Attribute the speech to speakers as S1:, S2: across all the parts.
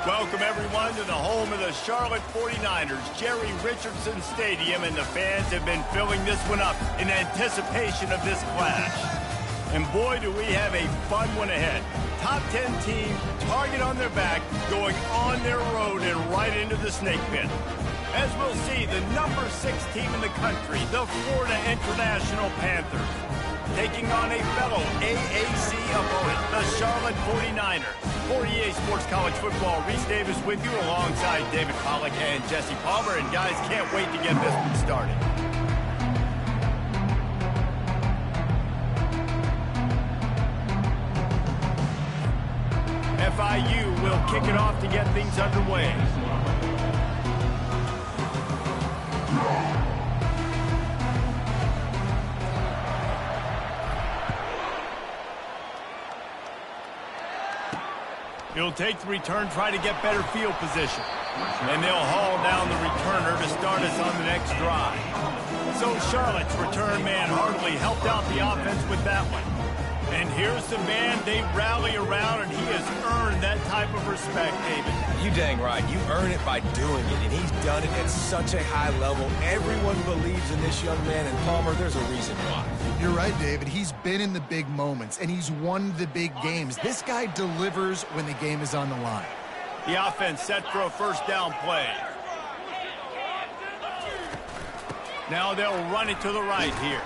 S1: Welcome, everyone, to the home of the Charlotte 49ers, Jerry Richardson Stadium, and the fans have been filling this one up in anticipation of this clash. And boy, do we have a fun one ahead. Top 10 team, target on their back, going on their road and right into the snake pit. As we'll see, the number 6 team in the country, the Florida International Panthers, taking on a fellow AAC opponent, the Charlotte 49ers. For EA Sports College Football, Reese Davis with you alongside David Pollack and Jesse Palmer. And guys, can't wait to get this one started. FIU will kick it off to get things underway. He'll take the return, try to get better field position. And they'll haul down the returner to start us on the next drive. So Charlotte's return man hardly helped out the offense with that one. And here's the man they rally around, and he has earned that type of respect, David.
S2: You dang right. You earn it by doing it, and he's done it at such a high level. Everyone believes in this young man, and Palmer, there's a reason why.
S3: You're right, David. He's been in the big moments, and he's won the big games. This guy delivers when the game is on the line.
S1: The offense set for a first down play. Now they'll run it to the right here.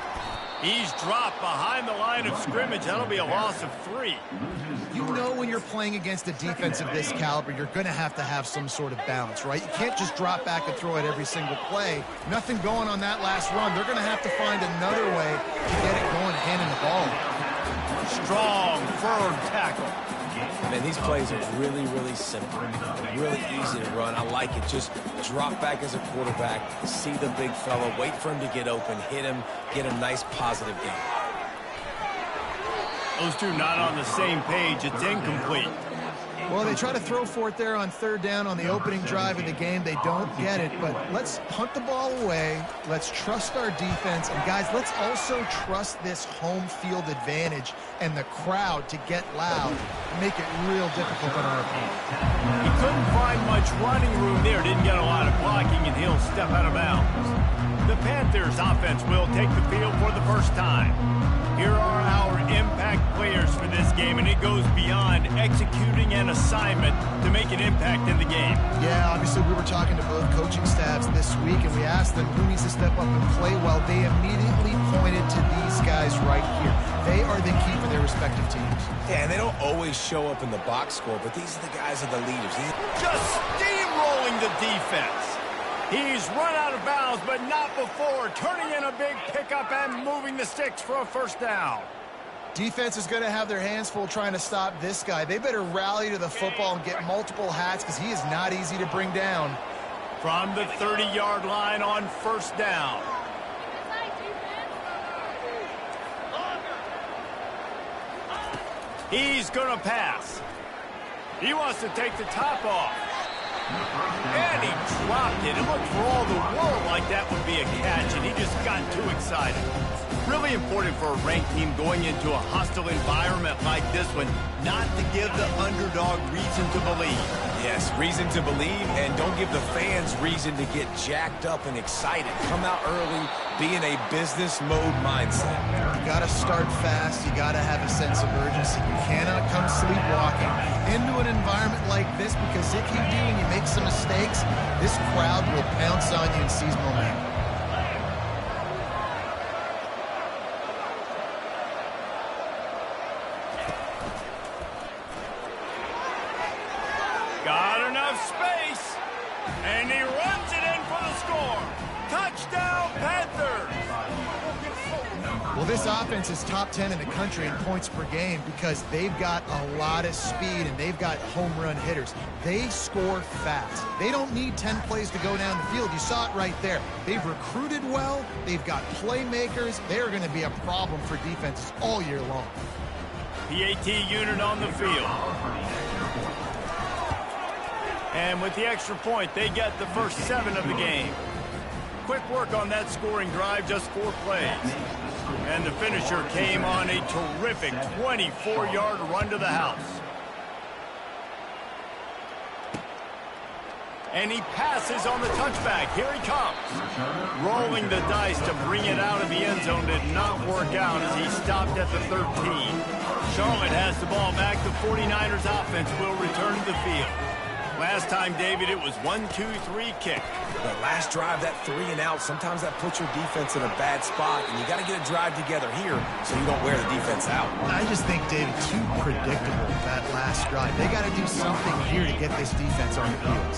S1: He's dropped behind the line of scrimmage. That'll be a loss of 3.
S3: You know when you're playing against a defense of this caliber, you're going to have some sort of balance, right? You can't just drop back and throw it every single play. Nothing going on that last run. They're going to have to find another way to get it going, handing the ball.
S1: Strong, firm tackle.
S2: Man, these plays are really, really simple. Really easy to run. I like it. Just drop back as a quarterback, see the big fella, wait for him to get open, hit him, get a nice positive game.
S1: Those two not on the same page. It's incomplete.
S3: Well, they try to throw for it there on third down on the opening drive of the game. They don't get it, but let's punt the ball away. Let's trust our defense. And, guys, let's also trust this home field advantage and the crowd to get loud and make it real difficult on our opponent.
S1: He couldn't find much running room there. Didn't get a lot of blocking, and he'll step out of bounds. The Panthers offense will take the field for the first time. Here are our impact players for this game, and it goes beyond executing an assignment to make an impact in the game.
S3: Yeah, obviously we were talking to both coaching staffs this week, and we asked them who needs to step up and play well. They immediately pointed to these guys right here. They are the key for their respective teams.
S2: Yeah, and they don't always show up in the box score, but these are the guys that are the leaders.
S1: Just steamrolling the defense. He's run out of bounds, but not before. Turning in a big pickup and moving the sticks for a first down.
S3: Defense is going to have their hands full trying to stop this guy. They better rally to the football and get multiple hats because he is not easy to bring down.
S1: From the 30-yard line on first down. He's going to pass. He wants to take the top off. And he dropped it. It looked for all the world like that would be a catch, and he just got too excited. Really important for a ranked team going into a hostile environment like this one, not to give the underdog reason to believe.
S2: Yes, reason to believe, and don't give the fans reason to get jacked up and excited. Come out early, be in a business mode mindset.
S3: You got to start fast. You got to have a sense of urgency. You cannot come sleepwalking into an environment like this, because if you do and you make some mistakes, this crowd will pounce on you and seize momentum.
S1: Got enough space, and he runs it in for the score. Touchdown, Panthers!
S3: Well, this offense is top 10 in the country in points per game because they've got a lot of speed and they've got home run hitters. They score fast. They don't need 10 plays to go down the field. You saw it right there. They've recruited well. They've got playmakers. They're going to be a problem for defenses all year long.
S1: PAT unit on the field. And with the extra point, they get the first 7 of the game. Quick work on that scoring drive, just 4 plays. And the finisher came on a terrific 24-yard run to the house. And he passes on the touchback. Here he comes. Rolling the dice to bring it out of the end zone did not work out as he stopped at the 13. Charlotte has the ball back. The 49ers offense will return to the field. Last time, David, it was 1-2-3 kick.
S2: The last drive, that 3 and out, sometimes that puts your defense in a bad spot, and you got to get a drive together here so you don't wear the defense out.
S3: I just think, David, too predictable, that last drive. They got to do something here to get this defense on the field.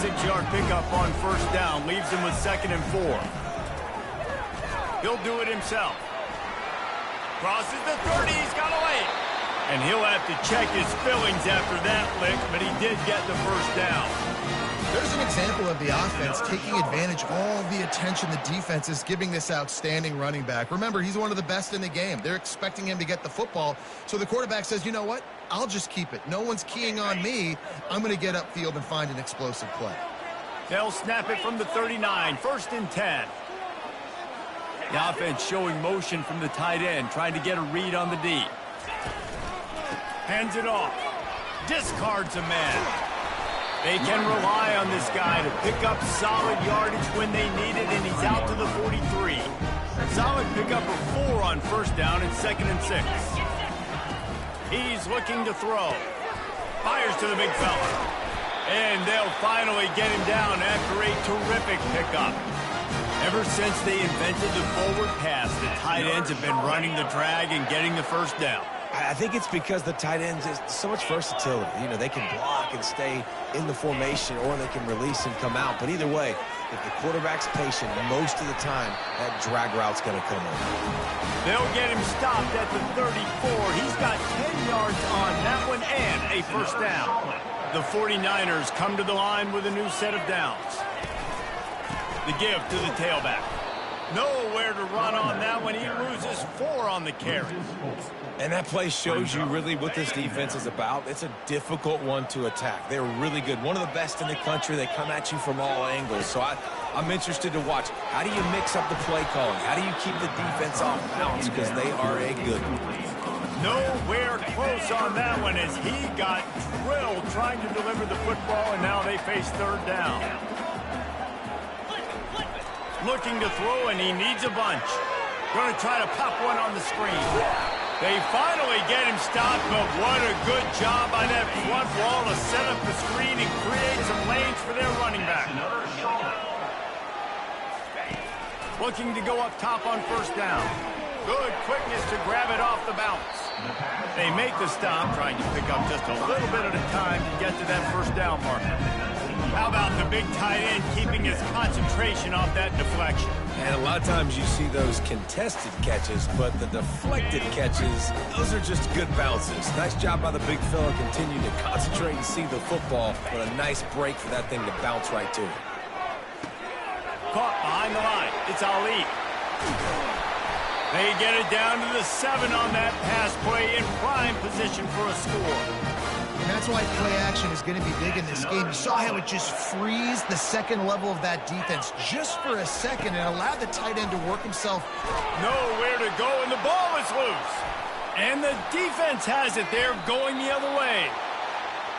S1: 6-yard pickup on first down leaves him with 2nd and 4. He'll do it himself. Crosses the 30. He's got away. And he'll have to check his fillings after that lick, but he did get the first down.
S3: There's an example of the offense taking advantage of all the attention the defense is giving this outstanding running back. Remember, he's one of the best in the game. They're expecting him to get the football, so the quarterback says, you know what? I'll just keep it. No one's keying on me. I'm going to get upfield and find an explosive play.
S1: They'll snap it from the 39, 1st and 10. The offense showing motion from the tight end, trying to get a read on the D. Hands it off. Discards a man. They can rely on this guy to pick up solid yardage when they need it, and he's out to the 43. Solid pickup of 4 on first down and 2nd and 6. He's looking to throw. Fires to the big fella. And they'll finally get him down after a terrific pickup. Ever since they invented the forward pass, the tight ends have been running the drag and getting the first down.
S2: I think it's because the tight ends is so much versatility. You know, they can block and stay in the formation, or they can release and come out. But either way, if the quarterback's patient, most of the time, that drag route's going to come over.
S1: They'll get him stopped at the 34. He's got 10 yards on that one and a first down. The 49ers come to the line with a new set of downs. The give to the tailback. Nowhere to run on that one. He loses 4 on the carry.
S2: And that play shows you really what this defense is about. It's a difficult one to attack. They're really good. One of the best in the country. They come at you from all angles. So I'm interested to watch. How do you mix up the play calling? How do you keep the defense off balance? Because they are a good one.
S1: Nowhere close on that one as he got drilled trying to deliver the football, and now they face 3rd down. Looking to throw, and he needs a bunch. Going to try to pop one on the screen. They finally get him stopped, but what a good job by that front wall to set up the screen and create some lanes for their running back. Looking to go up top on first down. Good quickness to grab it off the bounce. They make the stop, trying to pick up just a little bit at a time to get to that first down marker. How about the big tight end keeping his concentration off that deflection?
S2: And a lot of times you see those contested catches, but the deflected catches, those are just good bounces. Nice job by the big fella continuing to concentrate and see the football, but a nice break for that thing to bounce right to it.
S1: Caught behind the line. It's Ali. They get it down to the 7 on that pass play in prime position for a score.
S3: And that's why play action is going to be big in this game. You saw how it just frees the second level of that defense just for a second and allowed the tight end to work himself.
S1: Nowhere to go, and the ball is loose. And the defense has it. They're going the other way.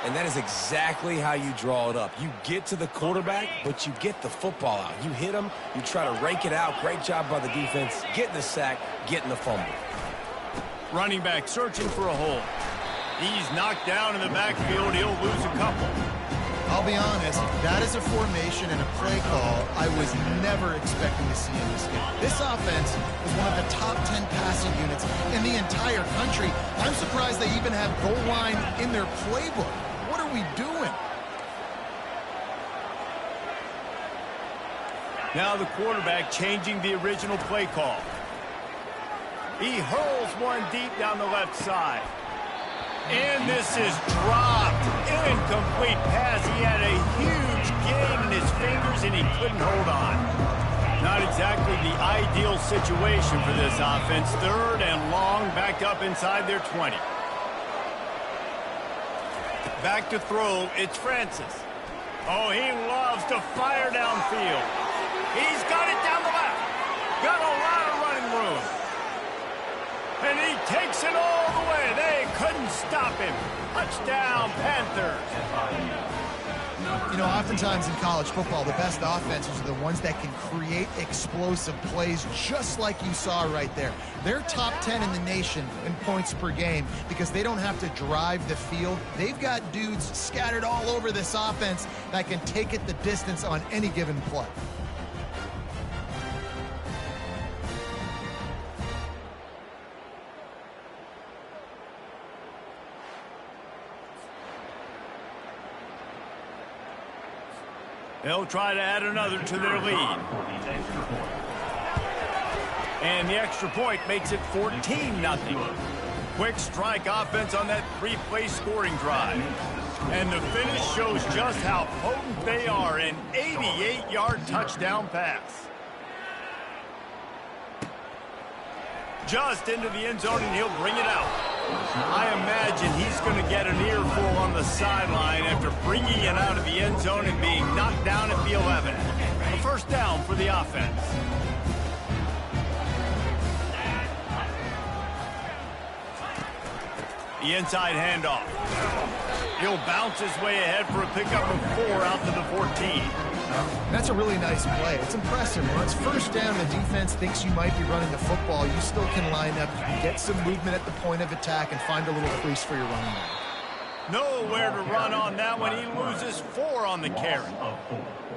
S2: And that is exactly how you draw it up. You get to the quarterback, but you get the football out. You hit him, you try to rake it out. Great job by the defense, getting the sack, getting the fumble.
S1: Running back searching for a hole. He's knocked down in the backfield. He'll lose a couple.
S3: I'll be honest, that is a formation and a play call I was never expecting to see in this game. This offense is one of the top 10 passing units in the entire country. I'm surprised they even have goal line in their playbook. What are we doing?
S1: Now the quarterback changing the original play call. He hurls one deep down the left side. And this is dropped. Incomplete pass. He had a huge gain in his fingers, and he couldn't hold on. Not exactly the ideal situation for this offense. 3rd and long, backed up inside their 20. Back to throw, it's Francis. Oh, he loves to fire downfield. He's got it down the left. Got a lot of running room. And he takes it all the way. They couldn't stop him. Touchdown, Panthers.
S3: You know, oftentimes in college football, the best offenses are the ones that can create explosive plays, just like you saw right there. They're top 10 in the nation in points per game because they don't have to drive the field. They've got dudes scattered all over this offense that can take it the distance on any given play.
S1: They'll try to add another to their lead. And the extra point makes it 14-0. Quick strike offense on that three-play scoring drive. And the finish shows just how potent they are. An 88-yard touchdown pass. Just into the end zone, and he'll bring it out. I imagine he's going to get an earful on the sideline after bringing it out of the end zone and being knocked down at the 11. A first down for the offense. The inside handoff. He'll bounce his way ahead for a pickup of 4 out to the 14.
S3: That's a really nice play. It's impressive. When it's first down, the defense thinks you might be running the football. You still can line up, get some movement at the point of attack, and find a little crease for your running back.
S1: Nowhere to run on that one. He loses 4 on the carry.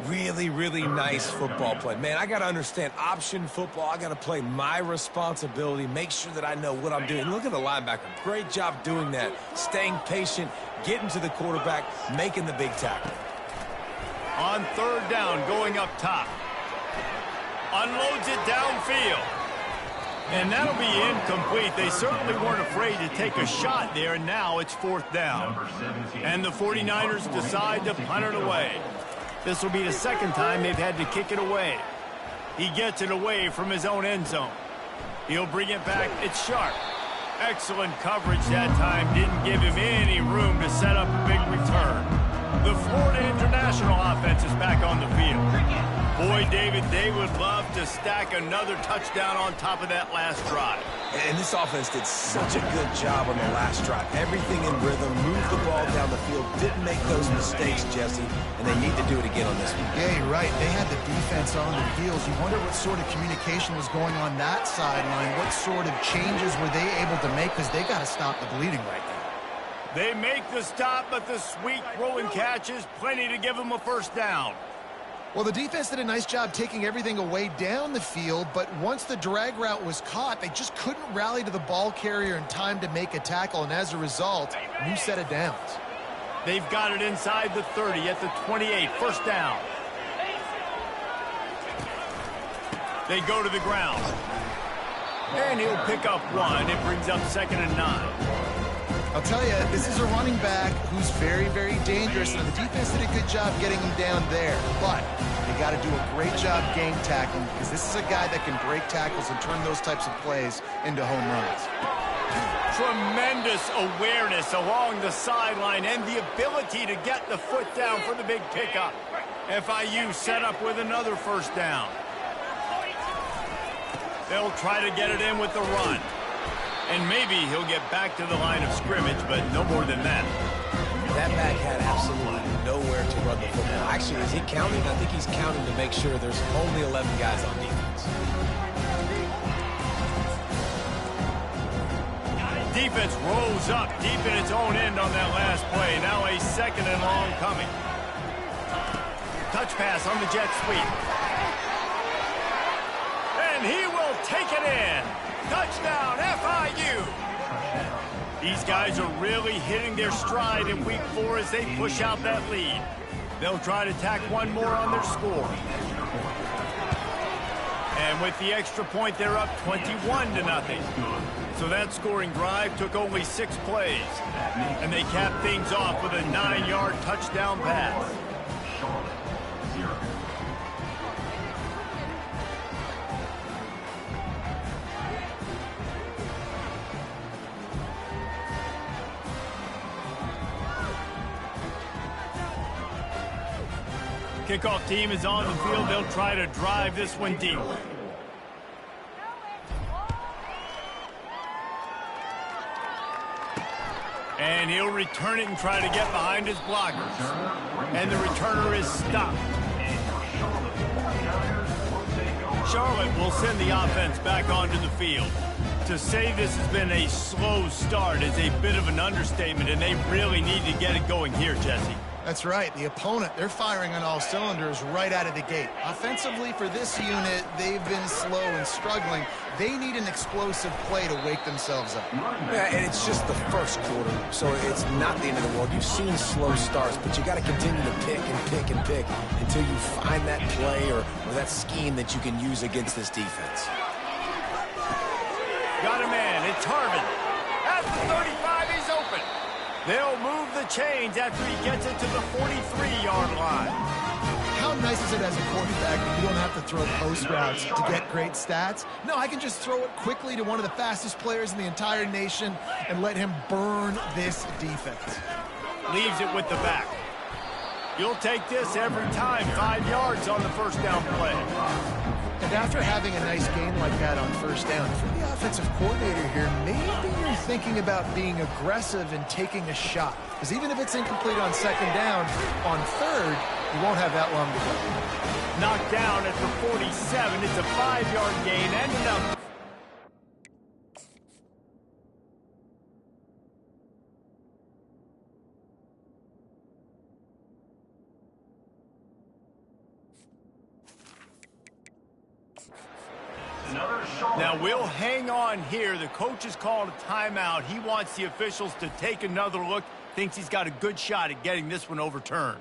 S2: Really, really nice football play. Man, I got to understand option football. I got to play my responsibility, make sure that I know what I'm doing. Look at the linebacker. Great job doing that. Staying patient, getting to the quarterback, making the big tackle.
S1: On third down, going up top. Unloads it downfield. And that'll be incomplete. They certainly weren't afraid to take a shot there, and now it's fourth down. And the 49ers decide to punt it away. This will be the second time they've had to kick it away. He gets it away from his own end zone. He'll bring it back. It's Sharp. Excellent coverage that time. Didn't give him any room to set up a big return. The Florida International offense is back on the field. Boy, David, they would love to stack another touchdown on top of that last drive.
S2: And this offense did such a good job on the last drive. Everything in rhythm, moved the ball down the field, didn't make those mistakes, Jesse, and they need to do it again on this one.
S3: Yeah, you're right. They had the defense on their heels. You wonder what sort of communication was going on that sideline. What sort of changes were they able to make, because they got to stop the bleeding right now.
S1: They make the stop, but the sweet throw and catch is plenty to give them a first down.
S3: Well, the defense did a nice job taking everything away down the field, but once the drag route was caught, they just couldn't rally to the ball carrier in time to make a tackle, and as a result, new set of downs.
S1: They've got it inside the 30 at the 28, first down. They go to the ground. And he'll pick up 1. It brings up 2nd and 9.
S3: I'll tell you, this is a running back who's very, very dangerous, and the defense did a good job getting him down there. But they got to do a great job game tackling, because this is a guy that can break tackles and turn those types of plays into home runs.
S1: Tremendous awareness along the sideline and the ability to get the foot down for the big pickup. FIU set up with another first down. They'll try to get it in with the run. And maybe he'll get back to the line of scrimmage, but no more than that.
S2: That back had absolutely nowhere to run the football. Actually, is he counting? I think he's counting to make sure there's only 11 guys on defense.
S1: Defense rolls up deep in its own end on that last play. Now a 2nd and long coming. Touch pass on the jet sweep. And he will take it in. Touchdown, FIU! These guys are really hitting their stride in week 4 as they push out that lead. They'll try to tack one more on their score. And with the extra point, they're up 21-0. So that scoring drive took only 6 plays. And they capped things off with a 9-yard touchdown pass. Kickoff team is on the field. They'll try to drive this one deep. And he'll return it and try to get behind his blockers. And the returner is stopped. Charlotte will send the offense back onto the field. To say this has been a slow start is a bit of an understatement, and they really need to get it going here, Jesse.
S3: That's right. The opponent, they're firing on all cylinders right out of the gate. Offensively, for this unit, they've been slow and struggling. They need an explosive play to wake themselves up.
S2: Yeah, and it's just the first quarter, so it's not the end of the world. You've seen slow starts, but you got to continue to pick and pick and pick until you find that play or that scheme that you can use against this defense.
S1: Got a man. It's Harvin. At the 35, he's open. They'll move the chains after he gets it to the 43-yard line.
S3: How nice is it as a quarterback that you don't have to throw post routes to get great stats? No, I can just throw it quickly to one of the fastest players in the entire nation and let him burn this defense.
S1: Leaves it with the back. You'll take this every time. 5 yards on the first down play.
S3: And after having a nice gain like that on first down, for the offensive coordinator here, maybe you're thinking about being aggressive and taking a shot. Because even if it's incomplete on second down, on third, you won't have that long to go.
S1: Knocked down at the 47. It's a 5-yard gain and enough. Now we'll hang on here. The coach has called a timeout. He wants the officials to take another look. Thinks he's got a good shot at getting this one overturned.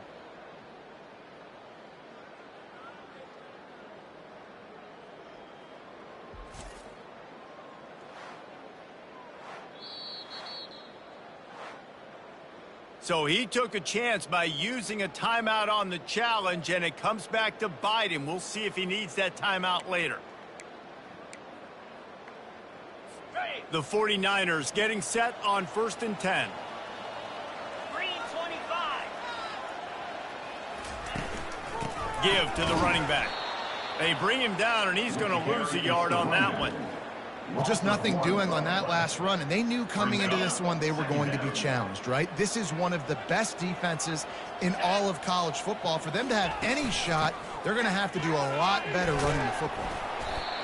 S1: So he took a chance by using a timeout on the challenge, and it comes back to bite him. We'll see if he needs that timeout later. The 49ers getting set on 1st and 10.
S4: Green 25.
S1: Give to the running back. They bring him down, and he's going to lose a yard on that one.
S3: Well, just nothing doing on that last run, and they knew coming into this one they were going to be challenged, right? This is one of the best defenses in all of college football. For them to have any shot, they're going to have to do a lot better running the football.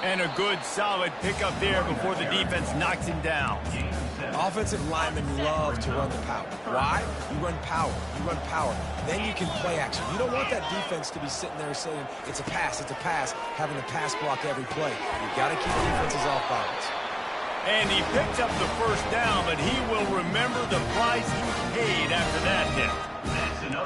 S1: And a good, solid pickup there before the defense knocks him down.
S2: Offensive linemen love to run the power. Why? You run power. You run power. Then you can play action. You don't want that defense to be sitting there saying, it's a pass, having to pass block every play. You've got to keep defenses off balance.
S1: And he picks up the first down, but he will remember the price he paid after that hit.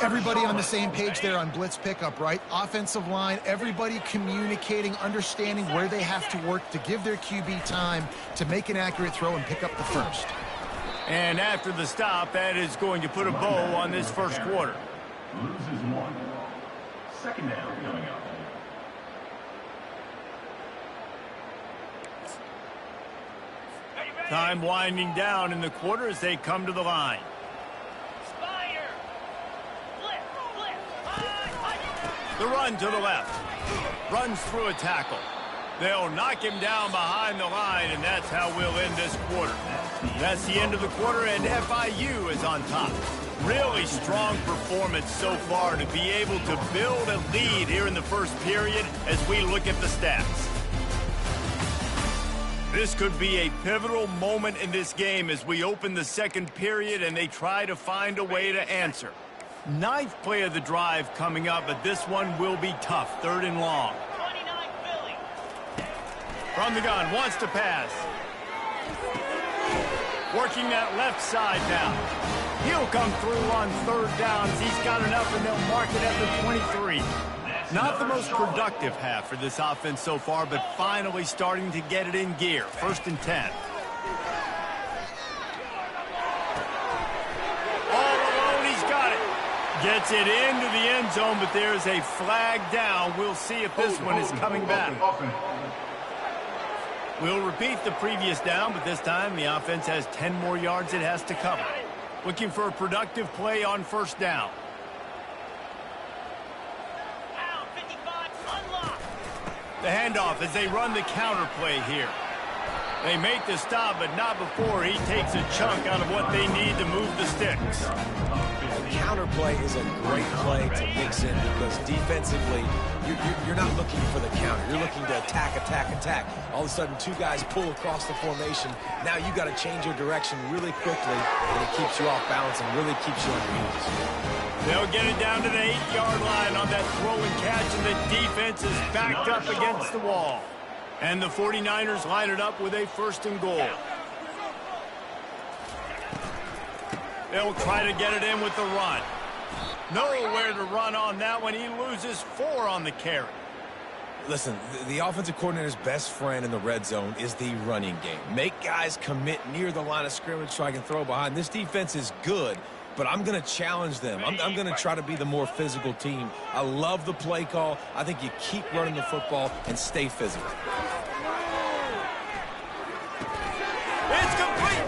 S3: Everybody on the same page there on blitz pickup, right? Offensive line, everybody communicating, understanding where they have to work to give their QB time to make an accurate throw and pick up the first.
S1: And after the stop, that is going to put a bow on this first quarter.
S5: Loses one. Second down coming up.
S1: Time winding down in the quarter as they come to the line. The run to the left. Runs through a tackle. They'll knock him down behind the line, and that's how we'll end this quarter. That's the end of the quarter, and FIU is on top. Really strong performance so far to be able to build a lead here in the first period as we look at the stats. This could be a pivotal moment in this game as we open the second period and they try to find a way to answer. 9th play of the drive coming up, but this one will be tough. 3rd and long.
S4: 29 Philly.
S1: From the gun, wants to pass. Working that left side now. He'll come through on 3rd downs. He's got enough, and they'll mark it at the 23. Not the most productive half for this offense so far, but finally starting to get it in gear. 1st and 10. Gets it into the end zone, but there's a flag down. We'll see if this one is coming back. We'll repeat the previous down, but this time the offense has 10 more yards it has to cover. Looking for a productive play on 1st down.
S4: Down 55, unlocked.
S1: The handoff as they run the counter play here. They make the stop, but not before he takes a chunk out of what they need to move the sticks.
S2: Counter play is a great play to mix in because defensively, you're not looking for the counter. You're looking to attack, attack, attack. All of a sudden, two guys pull across the formation. Now you got to change your direction really quickly, and it keeps you off balance and really keeps you on your heels.
S1: They'll get it down to the 8-yard line on that throw and catch, and the defense is backed up against the wall. And the 49ers line it up with a 1st and goal. They'll try to get it in with the run. Nowhere to run on that one. He loses 4 on the carry.
S2: Listen, the offensive coordinator's best friend in the red zone is the running game. Make guys commit near the line of scrimmage so I can throw behind. This defense is good, but I'm going to challenge them. I'm going to try to be the more physical team. I love the play call. I think you keep running the football and stay physical.
S1: It's complete.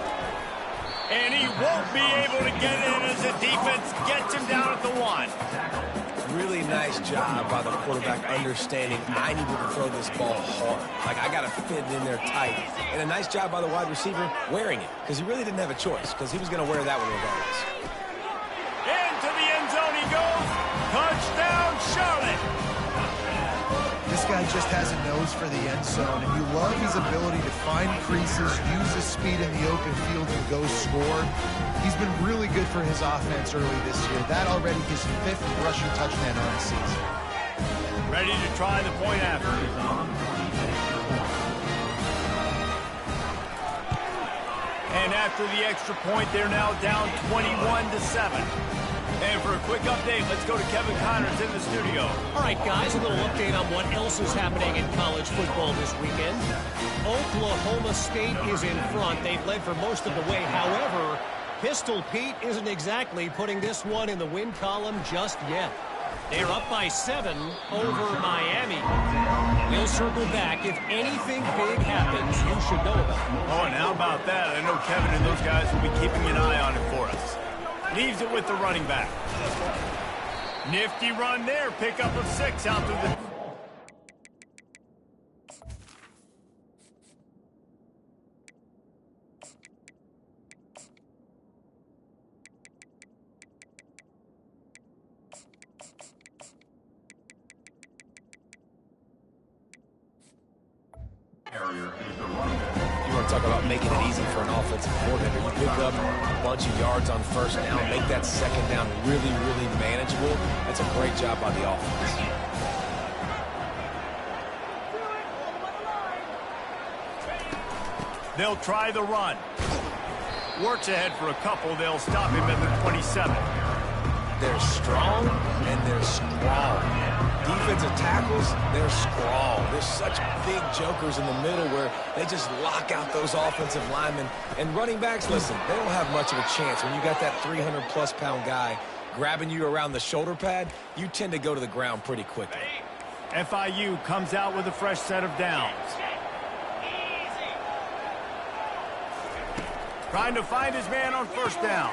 S1: And he won't be able to get in as the defense gets him down at the 1.
S2: Really nice job by the quarterback understanding I needed to throw this ball hard. Like, I got to fit it in there tight. And a nice job by the wide receiver wearing it because he really didn't have a choice because he was going to wear that one regardless.
S1: Into the end zone he goes. Touchdown, Charlotte.
S3: This guy just has a nose for the end zone, and you love his ability to find creases, use his speed in the open field, and go score. He's been really good for his offense early this year. That already his 5th rushing touchdown on the season.
S1: Ready to try the point after. And after the extra point, they're now down 21-7. And for a quick update, let's go to Kevin Connors in the studio.
S6: All right, guys, a little update on what else is happening in college football this weekend. Oklahoma State is in front. They've led for most of the way. However, Pistol Pete isn't exactly putting this one in the win column just yet. They're up by 7 over Miami. We'll circle back. If anything big happens, you should know about it.
S1: Oh, and how about that? I know Kevin and those guys will be keeping an eye on it for us. Leaves it with the running back. Nifty run there. Pickup of 6 out through the...
S2: You want to talk about making it easy for an offensive coordinator. You pick up a bunch of yards on 1st down, make that 2nd down really, really manageable. That's a great job by the offense.
S1: They'll try the run. Works ahead for a couple. They'll stop him at the 27.
S2: They're strong and they're strong. Defensive tackles, they're strong. There's such big jokers in the middle where they just lock out those offensive linemen. And running backs, listen, they don't have much of a chance. When you got that 300-plus pound guy grabbing you around the shoulder pad, you tend to go to the ground pretty quickly.
S1: FIU comes out with a fresh set of downs. Trying to find his man on 1st down.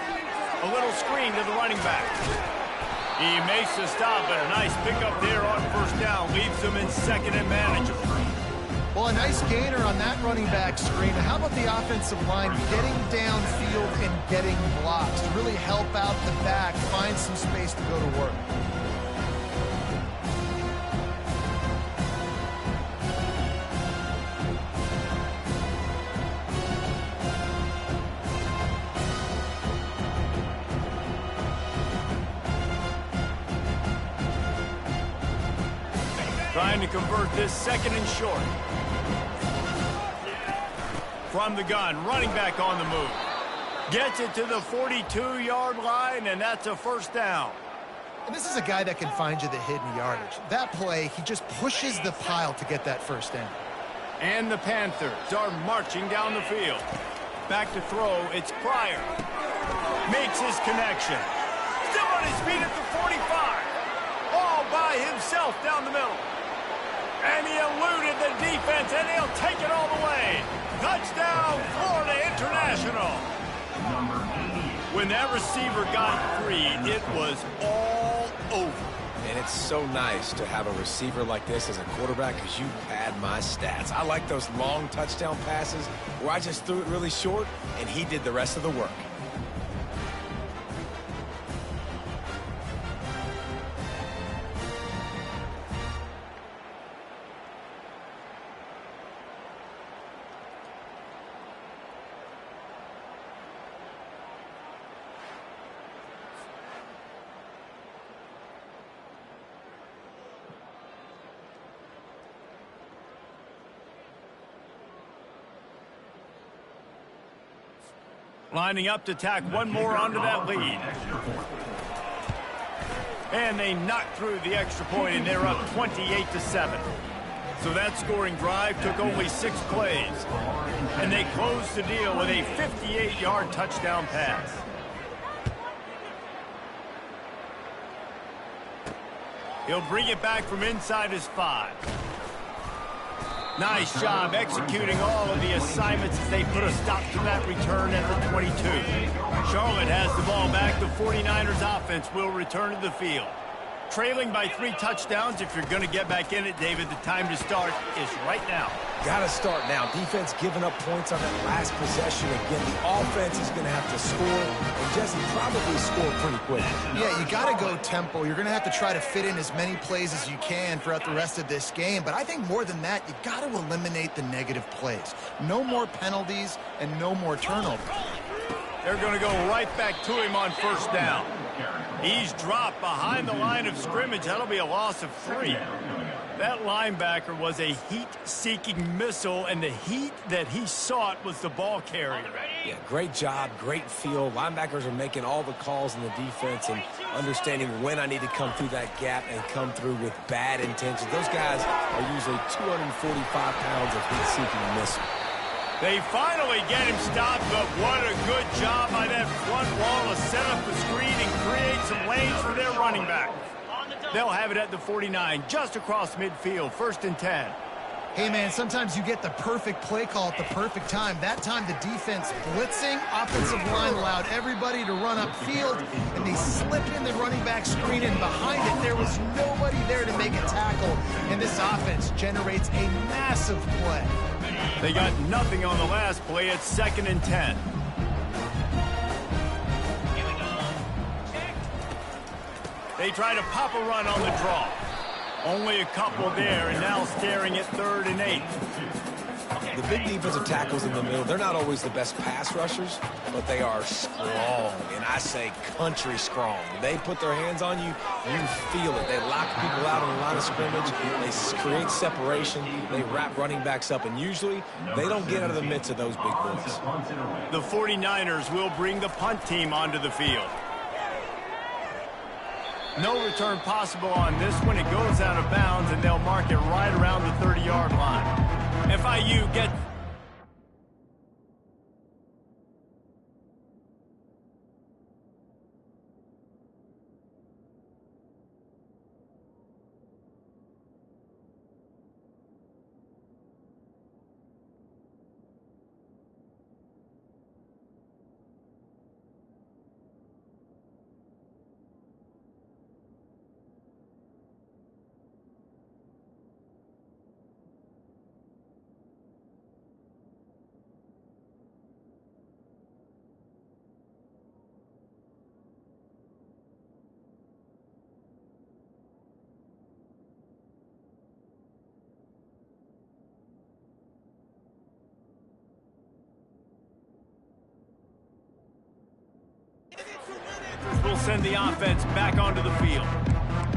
S1: A little screen to the running back. He makes the stop, and a nice pickup there on 1st down. Leaves him in 2nd and manageable.
S3: Well, a nice gainer on that running back screen. How about the offensive line getting downfield and getting blocks to really help out the back, find some space to go to work?
S1: Trying to convert this 2nd and short. From the gun, running back on the move. Gets it to the 42-yard line, and that's a 1st down.
S3: And this is a guy that can find you the hidden yardage. That play, he just pushes the pile to get that 1st down.
S1: And the Panthers are marching down the field. Back to throw, it's Pryor. Makes his connection. Still on his feet at the 45. All by himself down the middle. And he eluded the defense, and he'll take it all the way. Touchdown, Florida International. When that receiver got free, it was all over.
S2: And it's so nice to have a receiver like this as a quarterback because you pad my stats. I like those long touchdown passes where I just threw it really short and he did the rest of the work.
S1: Lining up to tack one more onto that lead. And they knocked through the extra point, and they're up 28-7. So that scoring drive took only 6 plays. And they closed the deal with a 58-yard touchdown pass. He'll bring it back from inside his 5. Nice job executing all of the assignments as they put a stop to that return at the 22. Charlotte has the ball back. The 49ers offense will return to the field. Trailing by 3 touchdowns. If you're going to get back in it, David, the time to start is right now.
S2: Got to start now. Defense giving up points on that last possession. Again, the offense is going to have to score, and Jesse probably score pretty quick.
S3: Yeah, you got to go tempo. You're going to have to try to fit in as many plays as you can throughout the rest of this game. But I think more than that, you got to eliminate the negative plays. No more penalties and no more turnovers.
S1: They're going to go right back to him on first down. He's dropped behind the line of scrimmage. That'll be a loss of 3. That linebacker was a heat-seeking missile, and the heat that he sought was the ball carrier.
S2: Yeah, great job, great feel. Linebackers are making all the calls in the defense and understanding when I need to come through that gap and come through with bad intentions. Those guys are usually 245 pounds of heat-seeking missile.
S1: They finally get him stopped, but what a good job by that front wall to set up the screen and create some lanes for their running back. They'll have it at the 49, just across midfield, 1st and 10.
S3: Hey, man, sometimes you get the perfect play call at the perfect time. That time, the defense blitzing, offensive line allowed everybody to run upfield, and they slipped in the running back screen, and behind it, there was nobody there to make a tackle, and this offense generates a massive play.
S1: They got nothing on the last play. It's 2nd and 10. They try to pop a run on the draw. Only a couple there, and now staring at 3rd and 8.
S2: The big defensive tackles in the middle, they're not always the best pass rushers, but they are strong, and I say country strong. They put their hands on you, you feel it. They lock people out on the line of scrimmage. They create separation. They wrap running backs up, and usually they don't get out of the midst of those big boys.
S1: The 49ers will bring the punt team onto the field. No return possible on this one. It goes out of bounds, and they'll mark it right around the 30-yard line. FIU get... will send the offense back onto the field.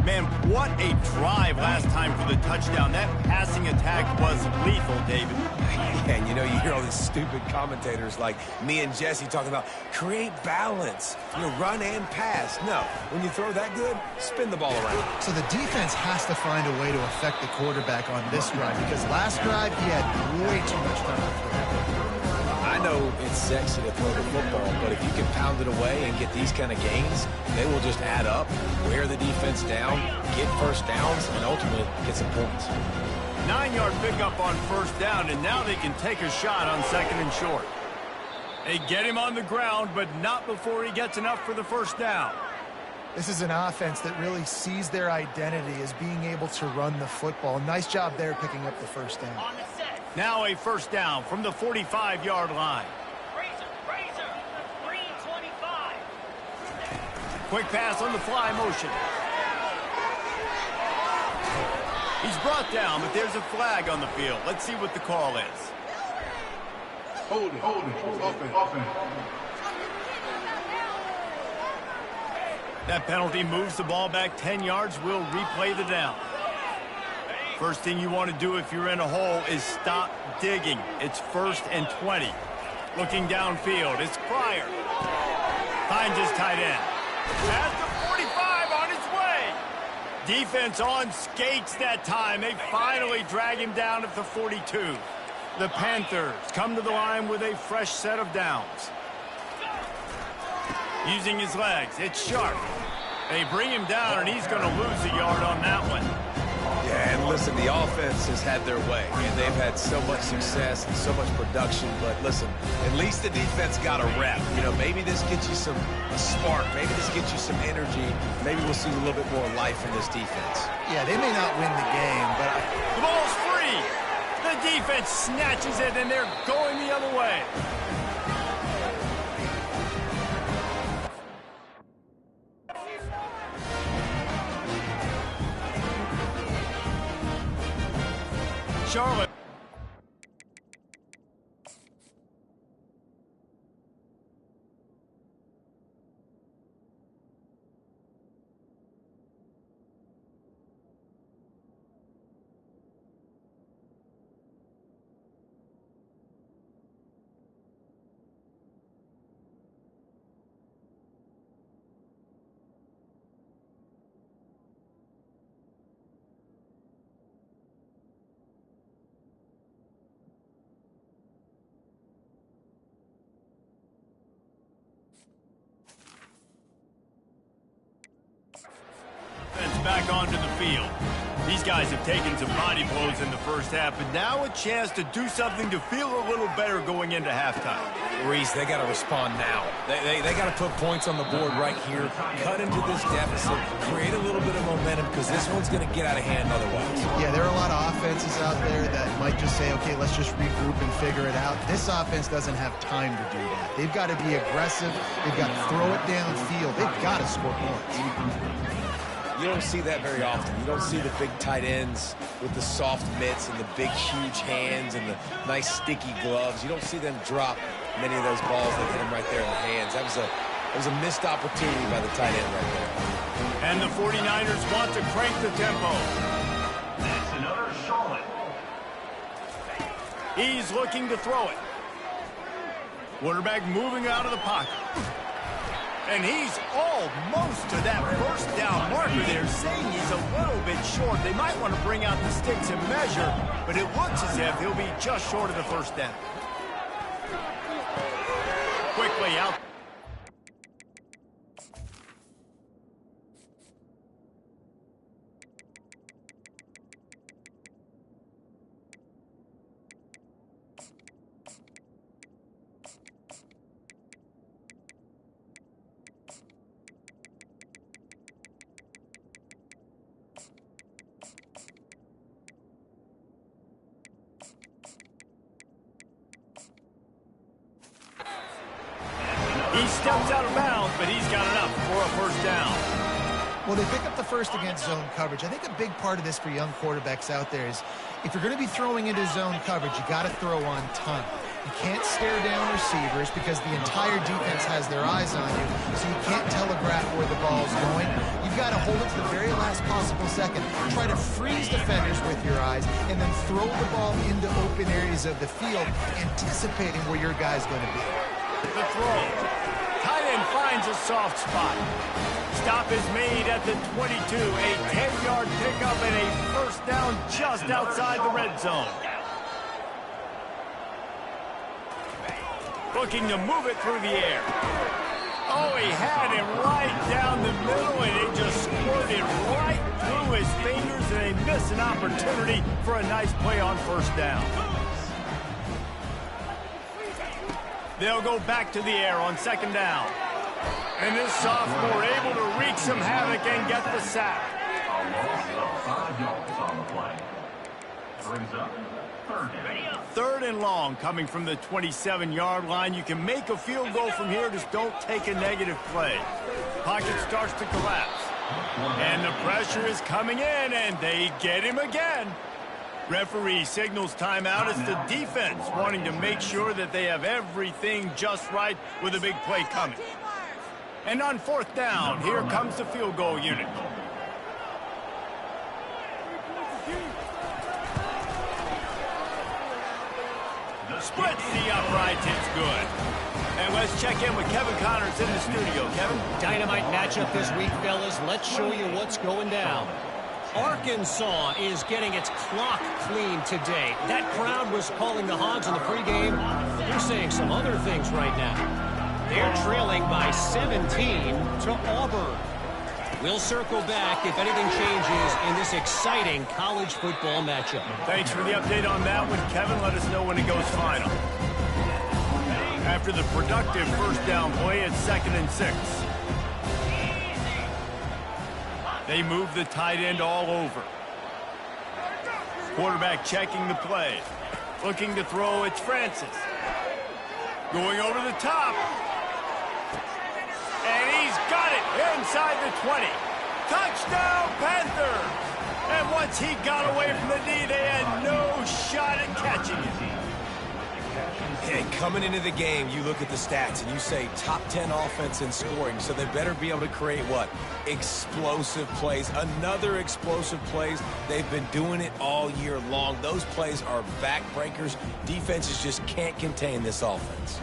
S1: Man, what a drive last time for the touchdown. That passing attack was lethal, David.
S2: Yeah, and you know, you hear all these stupid commentators like me and Jesse talking about create balance, you know, run and pass. No, when you throw that good, spin the ball around.
S3: So the defense has to find a way to affect the quarterback on this drive, because last drive he had way too much time to throw.
S2: I know it's sexy to throw the football, but if you can pound it away and get these kind of gains, they will just add up, wear the defense down, get first downs, and ultimately get some points.
S1: 9-yard pickup on first down, and now they can take a shot on 2nd and short. They get him on the ground, but not before he gets enough for the first down.
S3: This is an offense that really sees their identity as being able to run the football. Nice job there picking up the first down.
S4: On the set.
S1: Now a first down from the 45-yard line.
S4: Razor. Green 25.
S1: Quick pass on the fly motion. He's brought down, but there's a flag on the field. Let's see what the call is.
S5: Hold it. Open.
S1: That penalty moves the ball back 10 yards. We'll replay the down. First thing you want to do if you're in a hole is stop digging. It's 1st and 20. Looking downfield, it's Pryor. Finds his tight end. At the 45 on his way. Defense on skates that time. They finally drag him down at the 42. The Panthers come to the line with a fresh set of downs. Using his legs, it's Sharp. They bring him down, and he's going to lose a yard on that one.
S2: Yeah, and listen, the offense has had their way, and they've had so much success and so much production. But listen, at least the defense got a rep. You know, maybe this gets you some spark. Maybe this gets you some energy. Maybe we'll see a little bit more life in this defense.
S3: Yeah, they may not win the game, but
S1: The ball's free. The defense snatches it, and they're going the other way. Charlotte. Back onto the field. These guys have taken some body blows in the first half, but now a chance to do something to feel a little better going into halftime.
S2: Reese, they got to respond now. They got to put points on the board right here, cut into this deficit, create a little bit of momentum, because this one's going to get out of hand otherwise.
S3: yeah, there are a lot of offenses out there that might just say, okay, let's just regroup and figure it out. This offense doesn't have time to do that. They've got to be aggressive. They've got to throw it downfield. They've got to score points.
S2: You don't see that very often. You don't see the big tight ends with the soft mitts and the big, huge hands and the nice, sticky gloves. You don't see them drop many of those balls that hit them right there in the hands. That was a missed opportunity by the tight end right there.
S1: And the 49ers want to crank the tempo.
S5: That's another Charlotte.
S1: He's looking to throw it. Quarterback moving out of the pocket. And he's almost to that first down marker there, saying he's a little bit short. They might want to bring out the sticks and measure, but it looks as if he'll be just short of the first down. Quickly out. He steps out of bounds, but he's got enough for a first down.
S3: Well, they pick up the first against zone coverage. I think a big part of this for young quarterbacks out there is if you're going to be throwing into zone coverage, you got to throw on time. You can't stare down receivers because the entire defense has their eyes on you, so you can't telegraph where the ball's going. You've got to hold it to the very last possible second. Try to freeze defenders with your eyes and then throw the ball into open areas of the field, anticipating where your guy's going to be.
S1: The throw. Tight end finds a soft spot. Stop is made at the 22. A 10-yard pickup and a first down just outside the red zone. Looking to move it through the air. Oh, he had him right down the middle, and it just squirted right through his fingers, and they miss an opportunity for a nice play on first down. They'll go back to the air on second down. And this sophomore able to wreak some havoc and get the sack.
S5: A loss of 5 yards on the play. Brings up third down.
S1: Third and long coming from the 27-yard line. You can make a field goal from here, just don't take a negative play. Pocket starts to collapse. And the pressure is coming in, and they get him again. Referee signals timeout. It's the defense wanting to make sure that they have everything just right with a big play coming. And on fourth down, here comes the field goal unit. Splits the uprights, it's good. And let's check in with Kevin Connors in the studio. Kevin?
S6: Dynamite matchup this week, fellas. Let's show you what's going down. Arkansas is getting its clock cleaned today. That crowd was calling the Hogs in the pregame. They're saying some other things right now. They're trailing by 17 to Auburn. We'll circle back if anything changes in this exciting college football matchup.
S1: Thanks for the update on that one, Kevin. Let us know when it goes final. After the productive first down play, it's 2nd and 6. They move the tight end all over. Quarterback checking the play. Looking to throw, it's Francis. Going over the top. And he's got it inside the 20. Touchdown, Panthers! And once he got away from the D, they had no shot at catching it.
S2: Hey, coming into the game, you look at the stats and you say top 10 offense in scoring, so they better be able to create what? Explosive plays. Another explosive plays. They've been doing it all year long. Those plays are backbreakers. Defenses just can't contain this offense.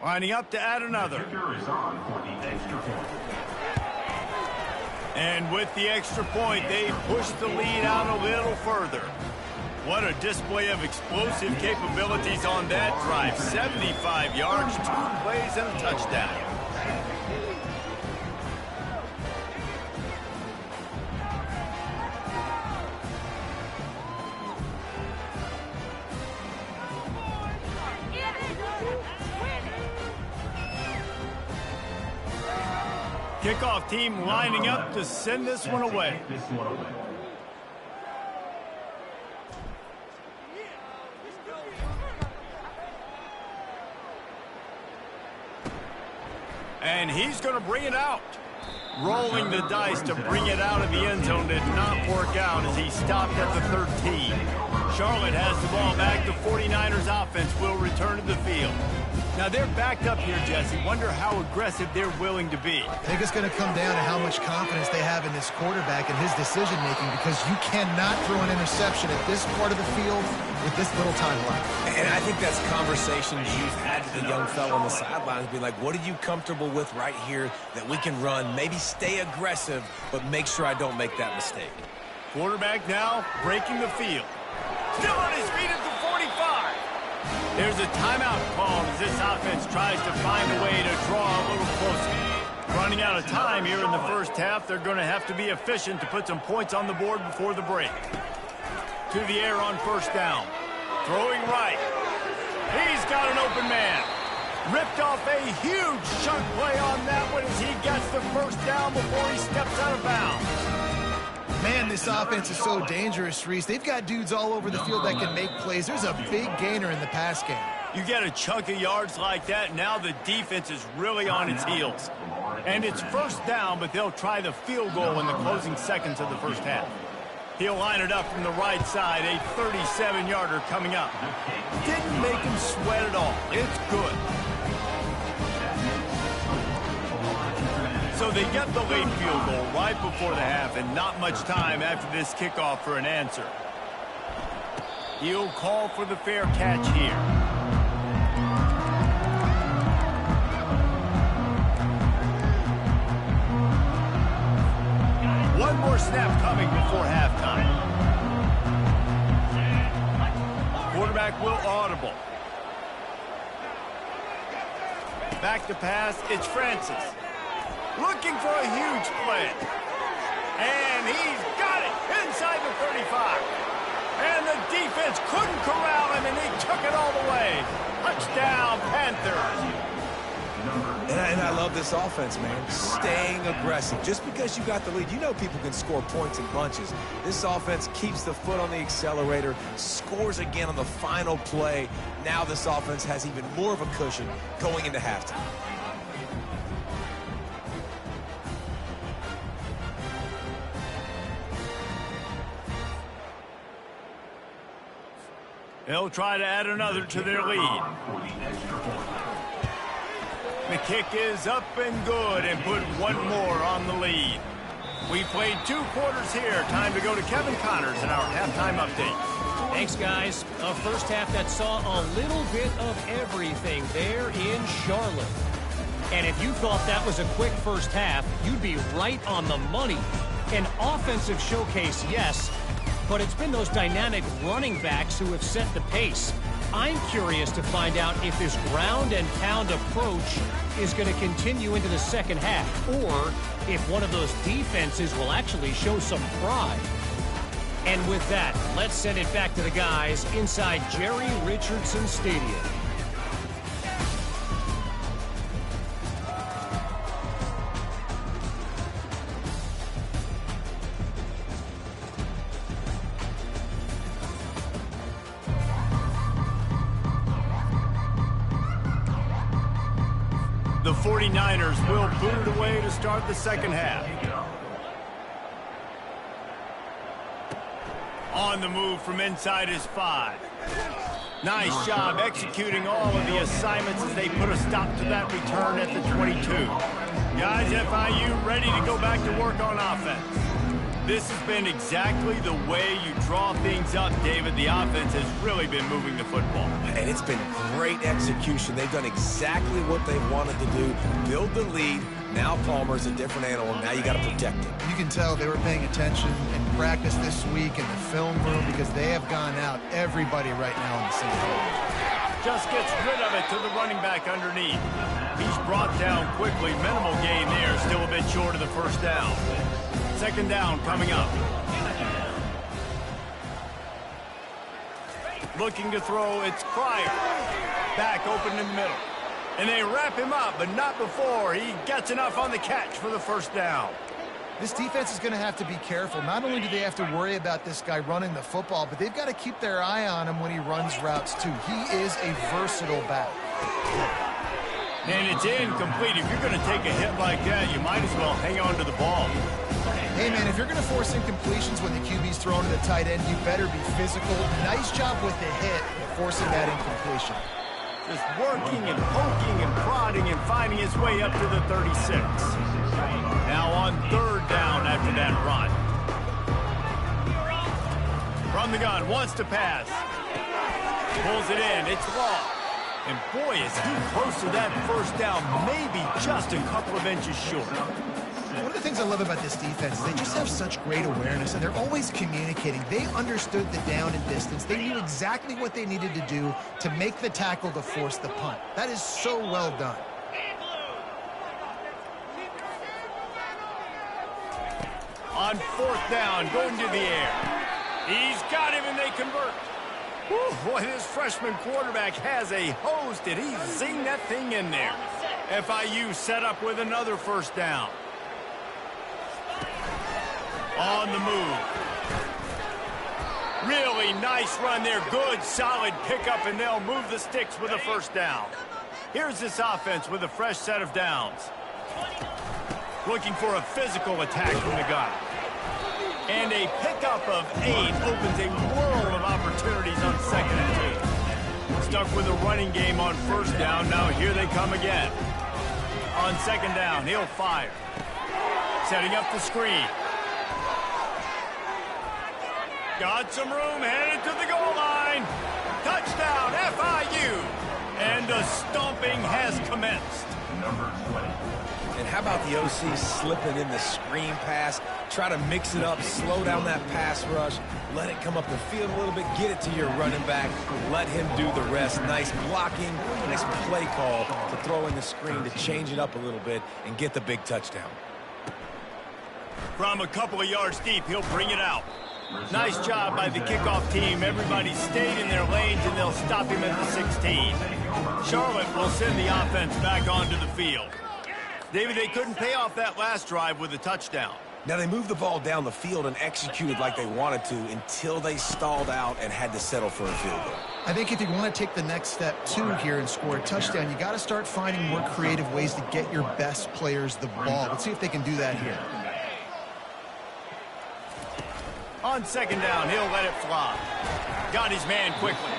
S1: Lining up to add another.
S5: Kicker is on for the extra point.
S1: And with the extra point, they push the lead out a little further. What a display of explosive capabilities on that drive. 75 yards, 2 plays, and a touchdown. Kickoff team lining up to send this one away. And he's going to bring it out. Rolling the dice to bring it out of the end zone did not work out as he stopped at the 13. Charlotte has the ball back. The 49ers offense will return to the field. Now they're backed up here, Jesse. Wonder how aggressive they're willing to be.
S3: I think it's going to come down to how much confidence they have in this quarterback and his decision-making, because you cannot throw an interception at this part of the field with this little time left.
S2: And I think that's conversations you've had with the young fellow on the sidelines. Be like, what are you comfortable with right here that we can run? Maybe stay aggressive, but make sure I don't make that mistake.
S1: Quarterback now breaking the field. Still on his feet at the 45. There's a timeout called as this offense tries to find a way to draw a little closer. Running out of time here in the first half, they're going to have to be efficient to put some points on the board before the break. To the air on first down. Throwing right. He's got an open man. Ripped off a huge chunk play on that one as he gets the first down before he steps out of bounds.
S3: Man, this offense is so dangerous, Reese. They've got dudes all over the field that can make plays. There's a big gainer in the pass game.
S1: You get a chunk of yards like that, now the defense is really on its heels. And it's first down, but they'll try the field goal in the closing seconds of the first half. He'll line it up from the right side, a 37-yarder coming up. Didn't make him sweat at all. It's good. So they get the late field goal right before the half, and not much time after this kickoff for an answer. He'll call for the fair catch here. One more snap coming before halftime. Quarterback will audible. Back to pass, it's Francis. Looking for a huge play. And he's got it inside the 35. And the defense couldn't corral him, and he took it all the way. Touchdown, Panthers.
S2: And I love this offense, man. Staying aggressive. Just because you got the lead, you know people can score points in bunches. This offense keeps the foot on the accelerator, scores again on the final play. Now this offense has even more of a cushion going into halftime.
S1: They'll try to add another to their lead. The kick is up and good and put one more on the lead. We played 2 quarters here. Time to go to Kevin Connors in our halftime update.
S6: Thanks, guys. A first half that saw a little bit of everything there in Charlotte. And if you thought that was a quick first half, you'd be right on the money. An offensive showcase, yes, but it's been those dynamic running backs who have set the pace. I'm curious to find out if this ground and pound approach is going to continue into the second half, or if one of those defenses will actually show some pride. And with that, let's send it back to the guys inside Jerry Richardson Stadium.
S1: The 49ers will boot it away to start the second half. On the move from inside his 5. Nice job executing all of the assignments as they put a stop to that return at the 22. Guys, FIU ready to go back to work on offense. This has been exactly the way you draw things up, David. The offense has really been moving the football.
S2: And it's been great execution. They've done exactly what they wanted to do. Build the lead. Now Palmer's a different animal. Now you got to protect him.
S3: You can tell they were paying attention in practice this week in the film room because they have gone out everybody right now on the same page.
S1: Just gets rid of it to the running back underneath. He's brought down quickly. Minimal gain there. Still a bit short of the first down. Second down coming up. Looking to throw, it's Pryor. Back open in the middle. And they wrap him up, but not before he gets enough on the catch for the first down.
S3: This defense is going to have to be careful. Not only do they have to worry about this guy running the football, but they've got to keep their eye on him when he runs routes too. He is a versatile back.
S1: And it's incomplete. If you're going to take a hit like that, you might as well hang on to the ball.
S3: Hey, man, if you're going to force incompletions when the QB's thrown to the tight end, you better be physical. Nice job with the hit, forcing that incompletion.
S1: Just working and poking and prodding and finding his way up to the 36. Now on third down after that run. From the gun, wants to pass. Pulls it in, it's long. And boy, is he close to that first down, maybe just a couple of inches short.
S3: One of the things I love about this defense is they just have such great awareness, and they're always communicating. They understood the down and distance. They knew exactly what they needed to do to make the tackle to force the punt. That is so well done.
S1: On fourth down, going to the air. He's got him, and they convert. Whew, boy, this freshman quarterback has a hose. Did he zing that thing in there? FIU set up with another first down. On the move. Really nice run there. Good, solid pickup, and they'll move the sticks with a first down. Here's this offense with a fresh set of downs. Looking for a physical attack from the gun. And a pickup of 8 opens a world of opportunities on second and 2. Stuck with a running game on first down. Now here they come again. On second down, he'll fire. Setting up the screen. Got some room, headed to the goal line. Touchdown, FIU. And a stomping has commenced.
S5: Number 20.
S2: And how about the OC slipping in the screen pass? Try to mix it up, slow down that pass rush, let it come up the field a little bit, get it to your running back, let him do the rest. Nice blocking, nice play call to throw in the screen to change it up a little bit and get the big touchdown.
S1: From a couple of yards deep, he'll bring it out. Nice job by the kickoff team. Everybody stayed in their lanes, and they'll stop him at the 16. Charlotte will send the offense back onto the field. David, they couldn't pay off that last drive with a touchdown.
S2: Now, they moved the ball down the field and executed like they wanted to until they stalled out and had to settle for a field goal.
S3: I think if you want to take the next step, too, here and score a touchdown, you got to start finding more creative ways to get your best players the ball. Let's see if they can do that here.
S1: On second down, he'll let it fly. Got his man quickly.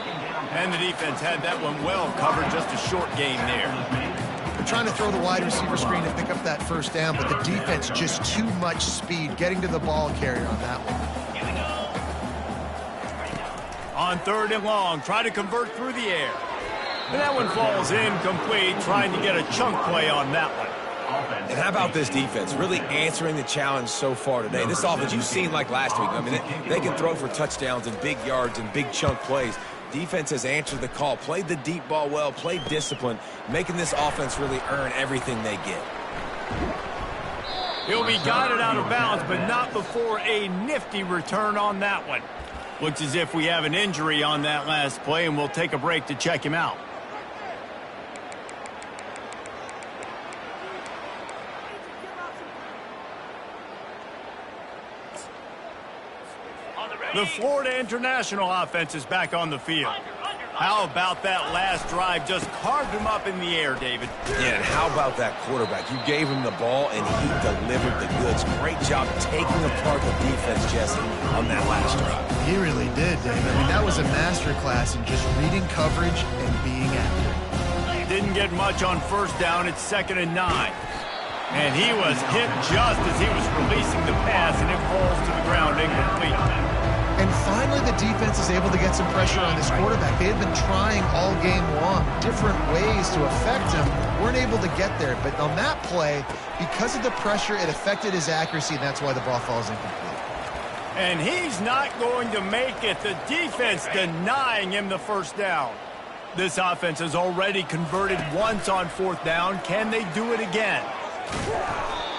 S1: And the defense had that one well covered, just a short gain there.
S3: They're trying to throw the wide receiver screen to pick up that first down, but the defense just too much speed getting to the ball carrier on that one.
S4: Here we go.
S1: On third and long, try to convert through the air. And that one falls incomplete, trying to get a chunk play on that one.
S2: And how about this defense? Really answering the challenge so far today. This offense, you've seen like last week. I mean, they can throw for touchdowns and big yards and big chunk plays. Defense has answered the call, played the deep ball well, played discipline, making this offense really earn everything they get.
S1: He'll be guided out of bounds, but not before a nifty return on that one. Looks as if we have an injury on that last play, and we'll take a break to check him out. The Florida International offense is back on the field. How about that last drive? Just carved him up in the air, David.
S2: Yeah, and how about that quarterback? You gave him the ball, and he delivered the goods. Great job taking apart the defense, Jesse, on that last drive.
S3: He really did, Dave. I mean, that was a masterclass in just reading coverage and being accurate.
S1: Didn't get much on first down. It's 2nd and 9. And he was hit just as he was releasing the pass, and it falls to the ground incomplete.
S3: And finally, the defense is able to get some pressure on this quarterback. They had been trying all game long, different ways to affect him. Weren't able to get there. But on that play, because of the pressure, it affected his accuracy, and that's why the ball falls incomplete.
S1: And he's not going to make it. The defense denying him the first down. This offense has already converted once on 4th down. Can they do it again?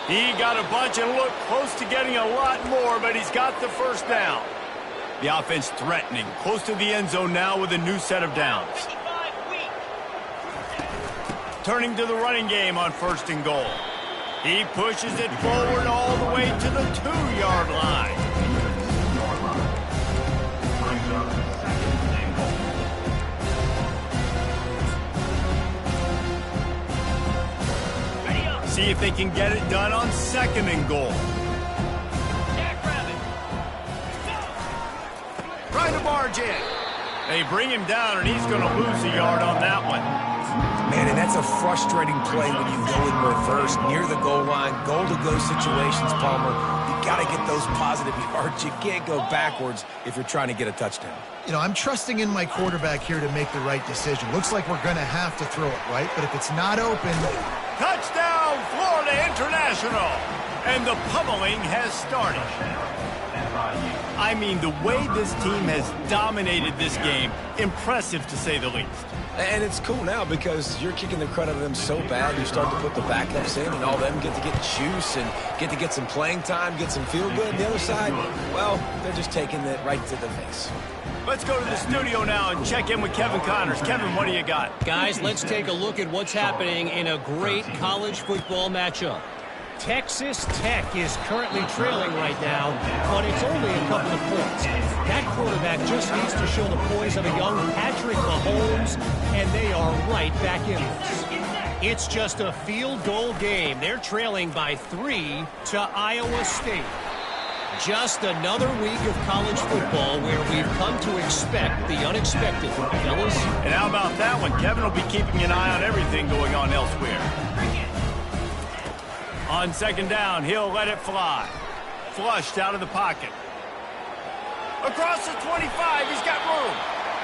S1: He got a bunch and looked close to getting a lot more, but he's got the first down. The offense threatening, close to the end zone now with a new set of downs. Turning to the running game on 1st and goal. He pushes it forward all the way to the 2-yard line. See if they can get it done on 2nd and goal. Trying to barge in. They bring him down, and he's going to lose a yard on that one.
S2: Man, and that's a frustrating play when you go in reverse near the goal line, goal-to-go situations, Palmer. You got to get those positive yards. You can't go backwards if you're trying to get a touchdown.
S3: You know, I'm trusting in my quarterback here to make the right decision. Looks like we're going to have to throw it, right? But if it's not open...
S1: Touchdown, Florida International! And the pummeling has started. I mean, the way this team has dominated this game, impressive to say the least.
S2: And it's cool now because you're kicking the crud out of them so bad, you start to put the backups in, and all of them get to get juice and get some playing time, get some feel good. And the other side, well, they're just taking it right to the face.
S1: Let's go to the studio now and check in with Kevin Connors. Kevin, what do you got?
S6: Guys, let's take a look at what's happening in a great college football matchup. Texas Tech is currently trailing right now, but it's only a couple of points. That quarterback just needs to show the poise of a young Patrick Mahomes, and they are right back in this. It's just a field goal game. They're trailing by 3 to Iowa State. Just another week of college football where we've come to expect the unexpected, fellas.
S1: And how about that one? Kevin will be keeping an eye on everything going on elsewhere. On 2nd down, he'll let it fly. Flushed out of the pocket. Across the 25, he's got room.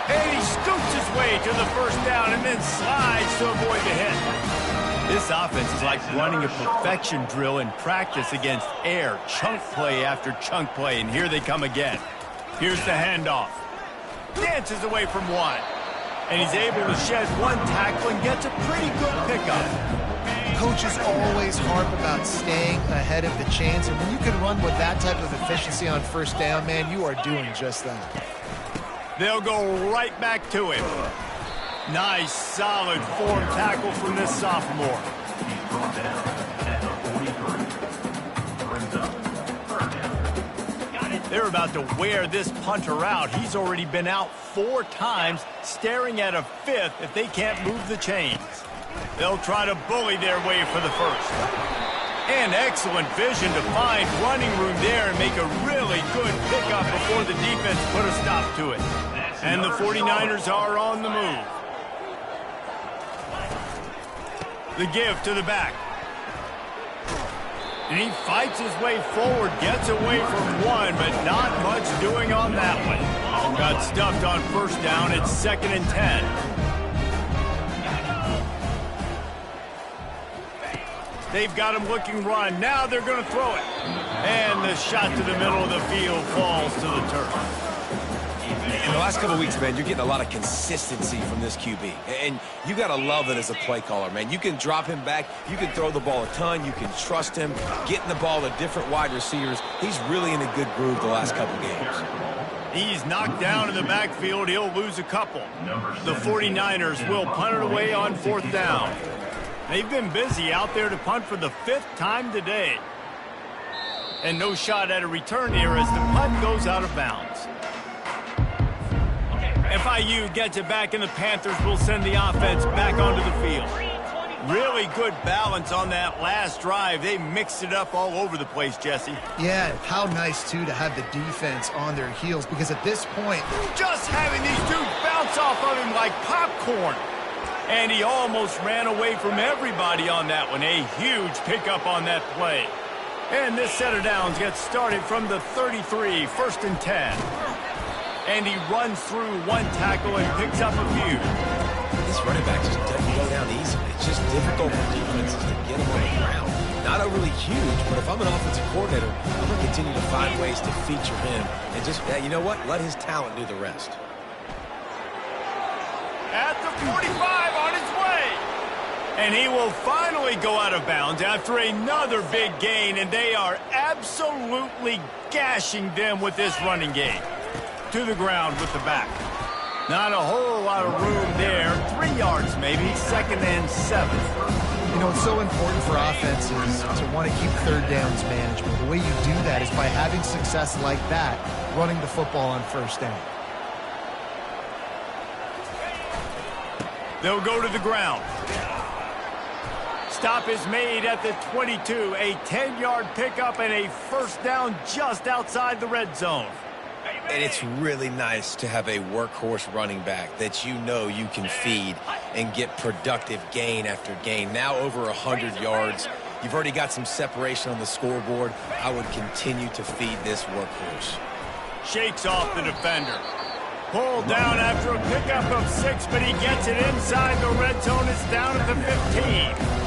S1: And he scoots his way to the first down and then slides to avoid the hit. This offense is like running a perfection drill in practice against air. Chunk play after chunk play, and here they come again. Here's the handoff. Dances away from one. And he's able to shed one tackle and gets a pretty good pickup.
S3: coaches always harp about staying ahead of the chains, and when you can run with that type of efficiency on first down, man, you are doing just that.
S1: They'll go right back to him. Nice, solid form tackle from this sophomore.
S5: He's brought down at the 43. Brings up third down.
S1: They're about to wear this punter out. He's already been out 4 times, staring at a 5th if they can't move the chains. They'll try to bully their way for the first. And excellent vision to find running room there and make a really good pickup before the defense put a stop to it. And the 49ers are on the move. The give to the back. And he fights his way forward, gets away from one, but not much doing on that one. Got stuffed on first down. It's 2nd and 10. They've got him looking run. Now they're going to throw it. And the shot to the middle of the field falls to the turf.
S2: In the last couple of weeks, man, you're getting a lot of consistency from this QB. And you got to love it as a play caller, man. You can drop him back. You can throw the ball a ton. You can trust him. Getting the ball to different wide receivers. He's really in a good groove the last couple of games.
S1: He's knocked down in the backfield. He'll lose a couple. The 49ers will punt it away on 4th down. They've been busy out there to punt for the 5th time today. And no shot at a return here as the punt goes out of bounds. FIU gets it back, and the Panthers will send the offense back onto the field. Really good balance on that last drive. They mixed it up all over the place, Jesse.
S3: Yeah, how nice, too, to have the defense on their heels, because at this point,
S1: just having these dudes bounce off of him like popcorn. And he almost ran away from everybody on that one. A huge pickup on that play. And this set of downs gets started from the 33, 1st and 10. And he runs through one tackle and picks up a few.
S2: This running back just doesn't go down easily. It's just difficult for defenses to get him on the ground. Not overly huge, but if I'm an offensive coordinator, I'm going to continue to find ways to feature him. And just, you know what? Let his talent do the rest.
S1: At the 45 on his way. And he will finally go out of bounds after another big gain, and they are absolutely gashing them with this running game. To the ground with the back. Not a whole lot of room there. 3 yards maybe, 2nd and 7.
S3: you know, it's so important for offenses to want to keep 3rd downs manageable. The way you do that is by having success like that, running the football on 1st down.
S1: They'll go to the ground. Stop is made at the 22. A 10-yard pickup and a 1st down just outside the red zone.
S2: And it's really nice to have a workhorse running back that you know you can feed and get productive gain after gain. Now over 100 yards. You've already got some separation on the scoreboard. I would continue to feed this workhorse.
S1: Shakes off the defender. Pulled down after a pickup of 6, but he gets it inside the red zone. It's down at the 15.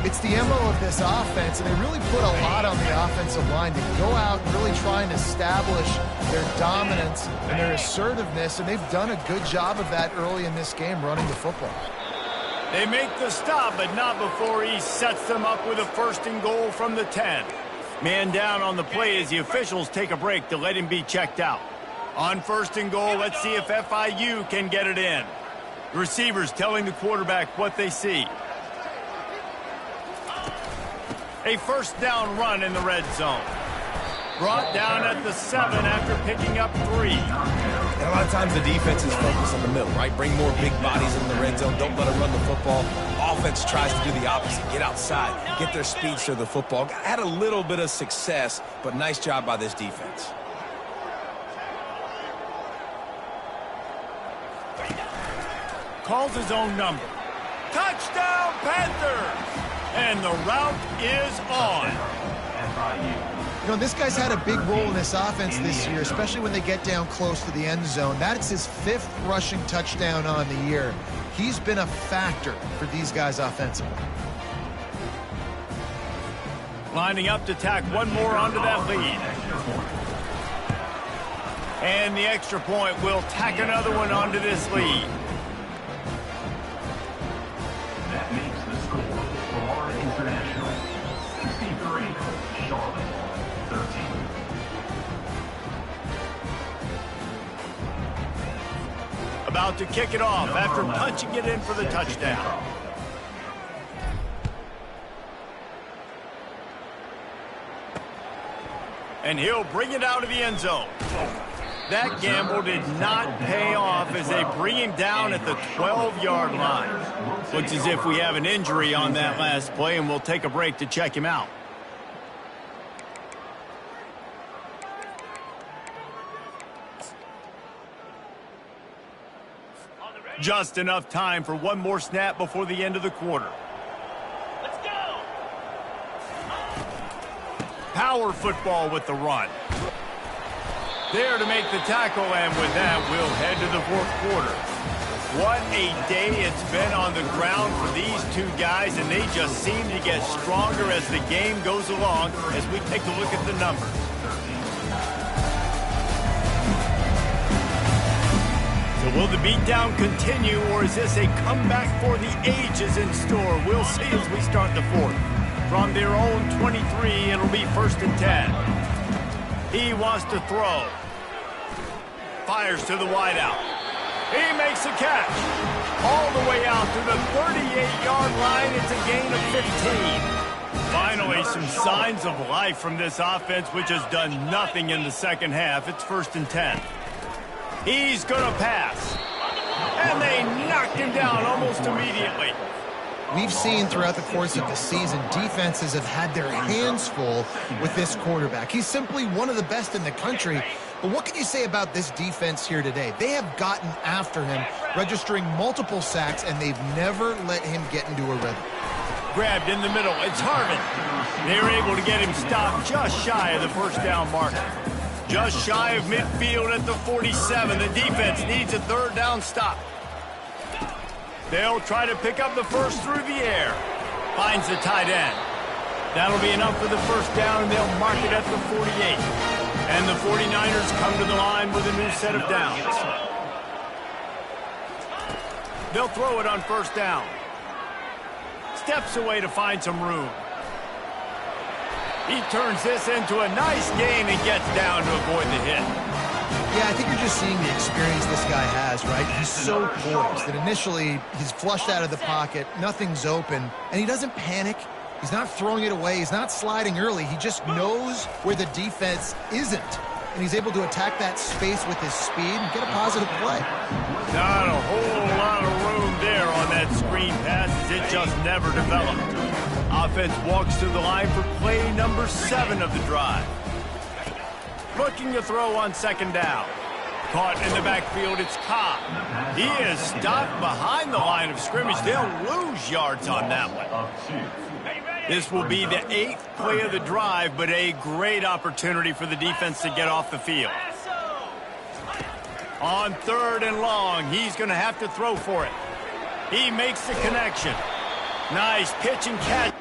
S3: It's the MO of this offense, and they really put a lot on the offensive line to go out and really try and establish their dominance and their assertiveness, and they've done a good job of that early in this game running the football.
S1: They make the stop, but not before he sets them up with a 1st and goal from the 10. Man down on the play as the officials take a break to let him be checked out. On 1st and goal, let's see if FIU can get it in. The receivers telling the quarterback what they see. A 1st down run in the red zone. Brought down at the 7 after picking up 3.
S2: And a lot of times the defense is focused on the middle, right? Bring more big bodies in the red zone. Don't let them run the football. Offense tries to do the opposite. Get outside. Get their speeds to the football. Had a little bit of success, but nice job by this defense.
S1: Calls his own number. Touchdown, Panthers! And the route is on.
S3: You know, this guy's had a big role in this offense this year, especially when they get down close to the end zone. That's his 5th rushing touchdown on the year. He's been a factor for these guys offensively.
S1: Lining up to tack one more onto that lead. And the extra point will tack another one onto this lead.
S5: That makes the score 4 is
S1: About to kick it off after punching it in for the touchdown. And he'll bring it out of the end zone. That gamble did not pay off as they bring him down at the 12-yard line. Looks as if we have an injury on that last play, and we'll take a break to check him out. Just enough time for one more snap before the end of the quarter.
S4: Let's go!
S1: Power football with the run. There to make the tackle, and with that, we'll head to the fourth quarter. What a day it's been on the ground for these two guys, and they just seem to get stronger as the game goes along as we take a look at the numbers. So will the beatdown continue, or is this a comeback for the ages in store? We'll see as we start the fourth. From their own 23, it'll be 1st and 10. He wants to throw. Fires to the wideout. He makes a catch. All the way out to the 38-yard line. It's a gain of 15. Finally, some signs of life from this offense, which has done nothing in the second half. It's 1st and 10. He's going to pass. And they knocked him down almost immediately.
S3: We've seen throughout the course of the season, defenses have had their hands full with this quarterback. He's simply one of the best in the country. But what can you say about this defense here today? They have gotten after him, registering multiple sacks, and they've never let him get into a rhythm.
S1: Grabbed in the middle. It's Harvin. They're able to get him stopped just shy of the first down marker. Just shy of midfield at the 47. The defense needs a third down stop. They'll try to pick up the first through the air. Finds the tight end. That'll be enough for the first down, and they'll mark it at the 48. And the 49ers come to the line with a new set of downs. They'll throw it on first down. Steps away to find some room. He turns this into a nice gain and gets down to avoid the hit.
S3: Yeah, I think you're just seeing the experience this guy has, right? He's so poised that initially he's flushed out of the pocket, nothing's open, and he doesn't panic. He's not throwing it away. He's not sliding early. He just knows where the defense isn't, and he's able to attack that space with his speed and get a positive play.
S1: Not a whole lot of room there on that screen pass as it just never developed. Offense walks to the line for play number 7 of the drive. Looking to throw on second down. Caught in the backfield, it's Cobb. He is stopped behind the line of scrimmage. They'll lose yards on that one. This will be the 8th play of the drive, but a great opportunity for the defense to get off the field. On 3rd and long, he's going to have to throw for it. He makes the connection. Nice pitch and catch.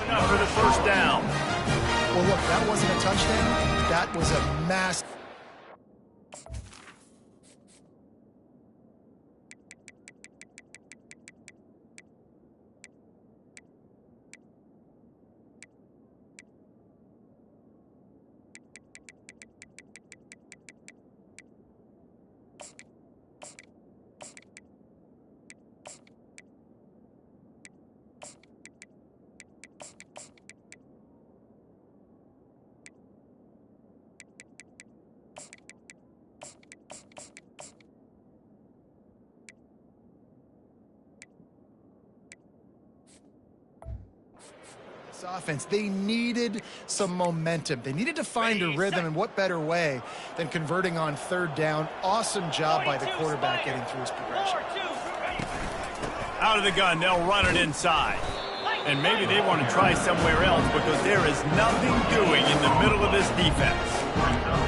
S1: Enough for the first down.
S3: Well, look, that wasn't a touchdown. That was a massive. This offense, they needed some momentum. They needed to find a rhythm, and what better way than converting on third down. Awesome job by the quarterback getting through his progression.
S1: Out of the gun, they'll run it inside. And maybe they want to try somewhere else because there is nothing doing in the middle of this defense.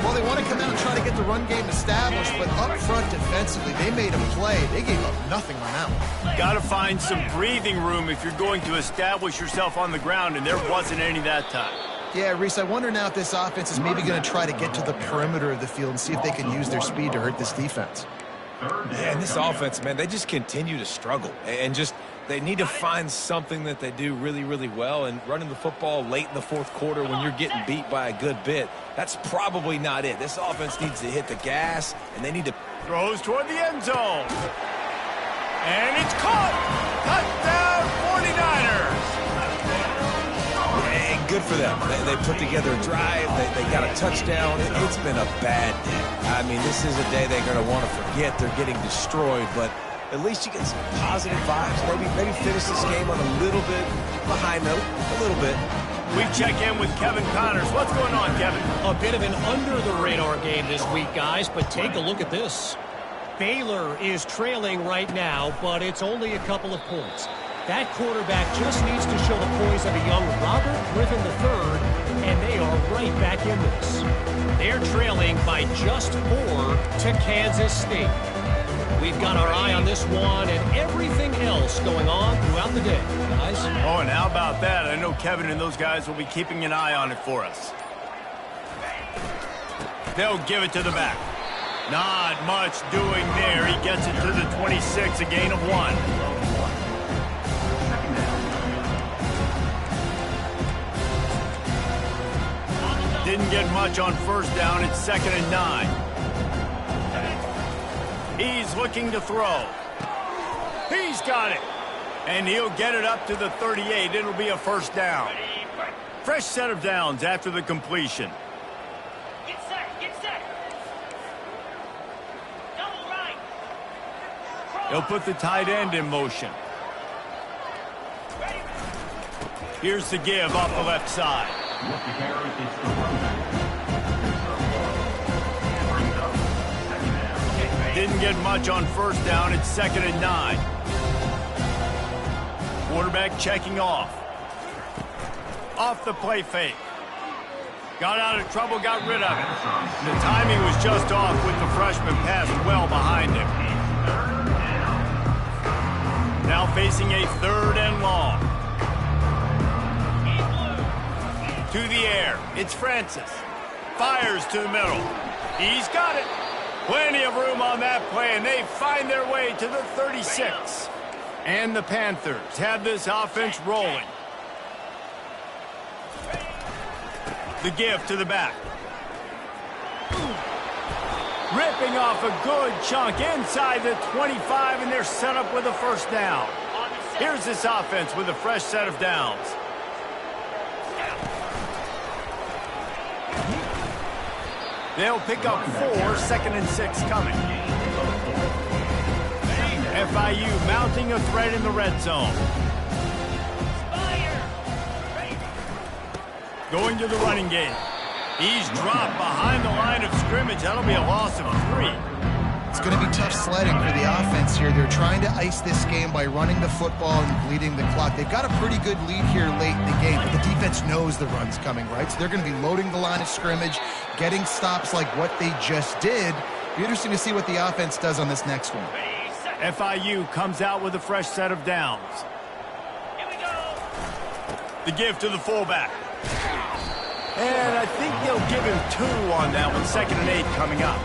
S3: Well, they want to come out and try to get the run game established, but up front defensively, they made a play. They gave up nothing on that one.
S1: Got to find some breathing room if you're going to establish yourself on the ground, and there wasn't any that time.
S3: Yeah, Reese, I wonder now if this offense is maybe going to try to get to the perimeter of the field and see if they can use their speed to hurt this defense.
S2: Yeah, and this offense, man, they just continue to struggle. And just, they need to find something that they do really, really well. And running the football late in the fourth quarter when you're getting beat by a good bit, that's probably not it. This offense needs to hit the gas, and they need to...
S1: Throws toward the end zone. And it's caught. Touchdown, 49ers.
S2: And good for them. They put together a drive. They got a touchdown. It's been a bad day. I mean, this is a day they're going to want to forget. They're getting destroyed, but at least you get some positive vibes. Maybe finish this game on a little bit of a high note, a little bit.
S1: We check in with Kevin Connors. What's going on, Kevin?
S6: A bit of an under-the-radar game this week, guys, but take a look at this. Baylor is trailing right now, but it's only a couple of points. That quarterback just needs to show the poise of a young Robert Griffin III, and they are right back in this. They're trailing by just 4 to Kansas State. We've got our eye on this one and everything else going on throughout the day, guys.
S1: Oh, and how about that? I know Kevin and those guys will be keeping an eye on it for us. They'll give it to the back. Not much doing there. He gets it to the 26, a gain of 1. Didn't get much on first down. It's 2nd and 9. He's looking to throw. He's got it. And he'll get it up to the 38. It'll be a first down. Fresh set of downs after the completion.
S4: Get set, get set. Double right.
S1: He'll put the tight end in motion. Here's the give off the left side. Didn't get much on first down. It's 2nd and 9. Quarterback checking off. Off the play fake. Got out of trouble, got rid of it. The timing was just off with the freshman pass well behind him. Now facing a 3rd and long. To the air. It's Francis. Fires to the middle. He's got it. Plenty of room on that play, and they find their way to the 36. And the Panthers have this offense rolling. The give to the back. Ripping off a good chunk inside the 25, and they're set up with a first down. Here's this offense with a fresh set of downs. They'll pick up 4, 2nd and 6 coming. FIU mounting a threat in the red zone. Going to the running game. He's dropped behind the line of scrimmage. That'll be a loss of 3.
S3: It's going to be tough sledding for the offense here. They're trying to ice this game by running the football and bleeding the clock. They've got a pretty good lead here late in the game, but the defense knows the run's coming, right? So they're going to be loading the line of scrimmage, getting stops like what they just did. Be interesting to see what the offense does on this next one.
S1: FIU comes out with a fresh set of downs.
S4: Here we go.
S1: The give to the fullback. And I think they'll give him 2 on that one. 2nd and 8 coming up.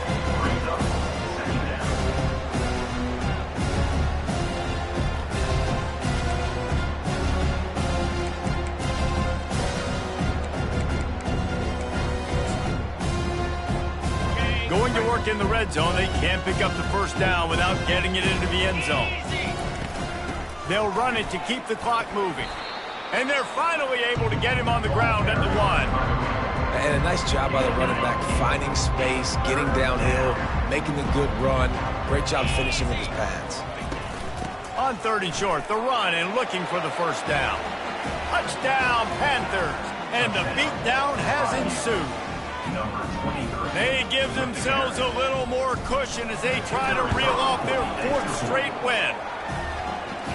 S1: Going to work in the red zone. They can't pick up the first down without getting it into the end zone. They'll run it to keep the clock moving. And they're finally able to get him on the ground at the 1.
S2: And a nice job by the running back, finding space, getting downhill, making a good run. Great job finishing with his pads.
S1: On 3rd and short, the run and looking for the first down. Touchdown, Panthers. And the beatdown has ensued. They give themselves a little more cushion as they try to reel off their 4th straight win.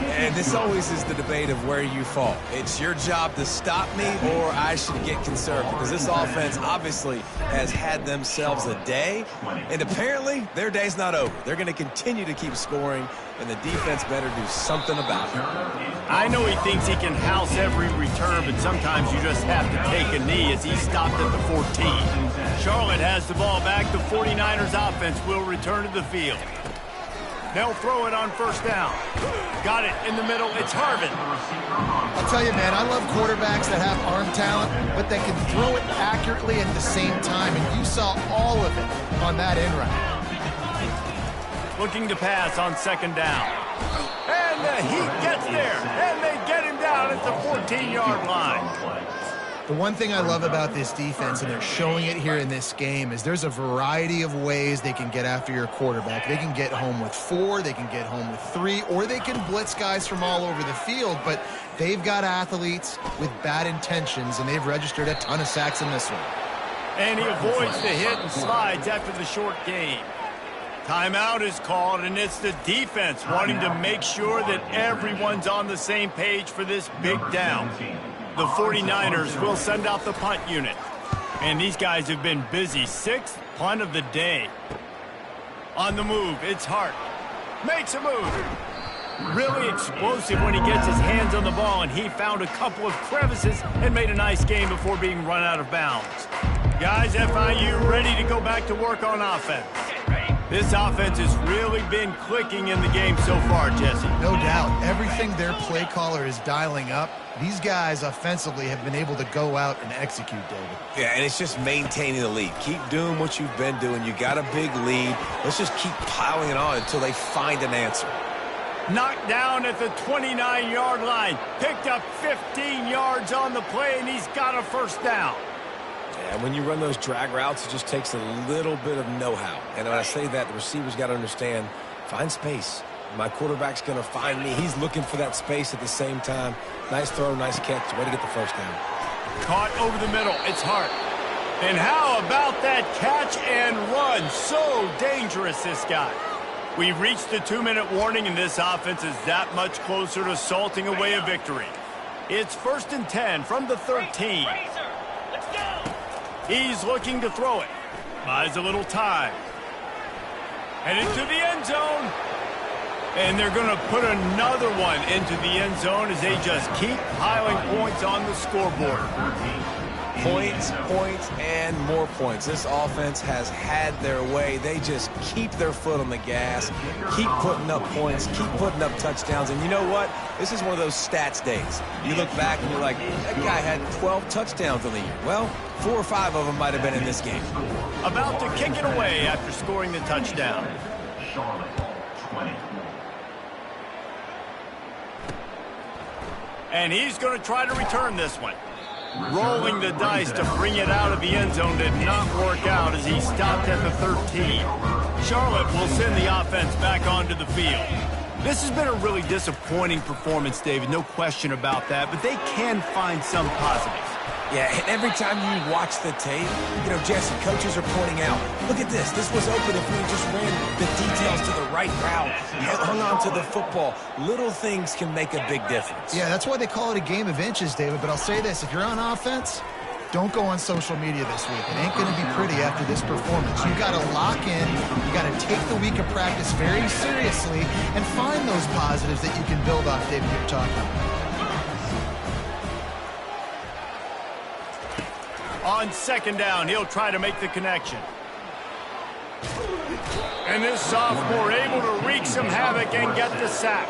S2: And this always is the debate of where you fall. It's your job to stop me, or I should get conservative. Because this offense obviously has had themselves a day, and apparently their day's not over. They're going to continue to keep scoring, and the defense better do something about it.
S1: I know he thinks he can house every return, but sometimes you just have to take a knee as he stopped at the 14. Charlotte has the ball back. The 49ers offense will return to the field. They'll throw it on 1st down. Got it in the middle. It's Harvin.
S3: I'll tell you, man, I love quarterbacks that have arm talent, but they can throw it accurately at the same time, and you saw all of it on that end route.
S1: Looking to pass on 2nd down. And the Heat gets there, and they get him down at the 14-yard line.
S3: The one thing I love about this defense, and they're showing it here in this game, is there's a variety of ways they can get after your quarterback. They can get home with 4, they can get home with 3, or they can blitz guys from all over the field, but they've got athletes with bad intentions, and they've registered a ton of sacks in this one.
S1: And he avoids the hit and slides after the short gain. Timeout is called, and it's the defense wanting to make sure that everyone's on the same page for this big down. The 49ers will send out the punt unit. And these guys have been busy. 6th punt of the day. On the move, it's Hart. Makes a move. Really explosive when he gets his hands on the ball, and he found a couple of crevices and made a nice game before being run out of bounds. Guys, FIU ready to go back to work on offense. This offense has really been clicking in the game so far, Jesse.
S3: No doubt. Everything their play caller is dialing up, these guys offensively have been able to go out and execute, David.
S2: Yeah, and it's just maintaining the lead. Keep doing what you've been doing. You got a big lead. Let's just keep piling it on until they find an answer.
S1: Knocked down at the 29-yard line. Picked up 15 yards on the play, and he's got a 1st down.
S2: And when you run those drag routes, it just takes a little bit of know-how. And when I say that, the receivers got to understand, find space. My quarterback's going to find me. He's looking for that space at the same time. Nice throw, nice catch. Way to get the 1st down.
S1: Caught over the middle. It's Hart. And how about that catch and run? So dangerous, this guy. We've reached the 2-minute warning, and this offense is that much closer to salting away a victory. It's 1st and 10 from the 13. He's looking to throw it. Buys a little time. And into the end zone. And they're going to put another one into the end zone as they just keep piling points on the scoreboard.
S2: Points, points, and more points. This offense has had their way. They just keep their foot on the gas, keep putting up points, keep putting up touchdowns. And you know what? This is one of those stats days. You look back and you're like, that guy had 12 touchdowns on the year. Well, 4 or 5 of them might have been in this game.
S1: About to kick it away after scoring the touchdown. And he's going to try to return this one. Rolling the dice to bring it out of the end zone did not work out as he stopped at the 13. Charlotte will send the offense back onto the field. This has been a really disappointing performance, David, no question about that, but they can find some positives.
S2: Yeah, and every time you watch the tape, you know, Jesse, coaches are pointing out, look at this. This was open if we just ran the details to the right route, hung on to the football. Little things can make a big difference.
S3: Yeah, that's why they call it a game of inches, David. But I'll say this, if you're on offense, don't go on social media this week. It ain't going to be pretty after this performance. You got to lock in. You got to take the week of practice very seriously and find those positives that you can build off, David, you're talking about.
S1: On 2nd down, he'll try to make the connection. And this sophomore able to wreak some havoc and get the sack.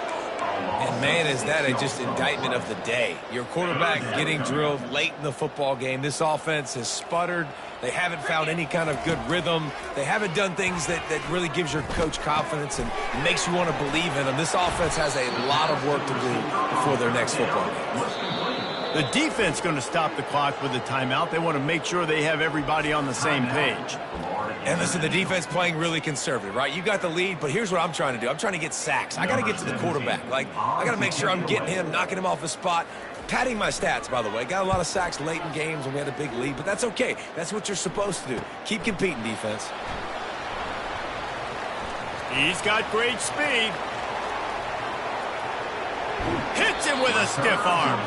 S2: And, man, is that just indictment of the day. Your quarterback getting drilled late in the football game. This offense has sputtered. They haven't found any kind of good rhythm. They haven't done things that really gives your coach confidence and makes you want to believe in them. This offense has a lot of work to do before their next football game.
S1: The defense going to stop the clock with a timeout. They want to make sure they have everybody on the same page.
S2: And listen, the defense playing really conservative, right? You got the lead, but here's what I'm trying to do. I'm trying to get sacks. I got to get to the quarterback. Like, I got to make sure I'm getting him, knocking him off his spot, padding my stats, by the way. Got a lot of sacks late in games when we had a big lead, but that's okay. That's what you're supposed to do. Keep competing, defense.
S1: He's got great speed. Hits him with a stiff arm.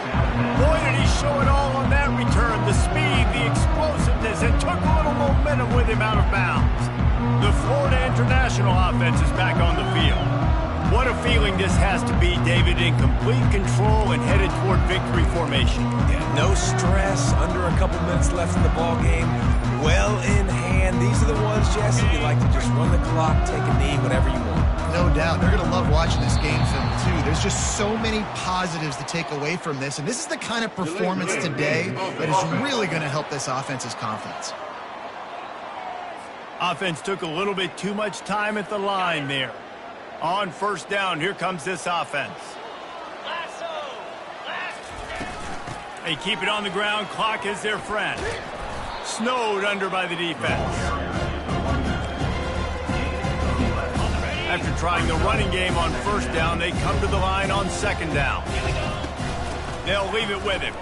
S1: Boy, did he show it all on that return. The speed, the explosiveness, and took a little momentum with him out of bounds. The Florida International offense is back on the field. What a feeling this has to be, David, in complete control and headed toward victory formation.
S2: Yeah, no stress, under a couple minutes left in the ball game. Well in hand. These are the ones, Jesse, you like to just run the clock, take a knee, whatever you want.
S3: No doubt. They're going to love watching this game film, too. There's just so many positives to take away from this, and this is the kind of performance today that is really going to help this offense's confidence.
S1: Offense took a little bit too much time at the line there. On first down, here comes this offense. They keep it on the ground. Clock is their friend. Snowed under by the defense. After trying the running game on first down, they come to the line on second down. They'll leave it with him.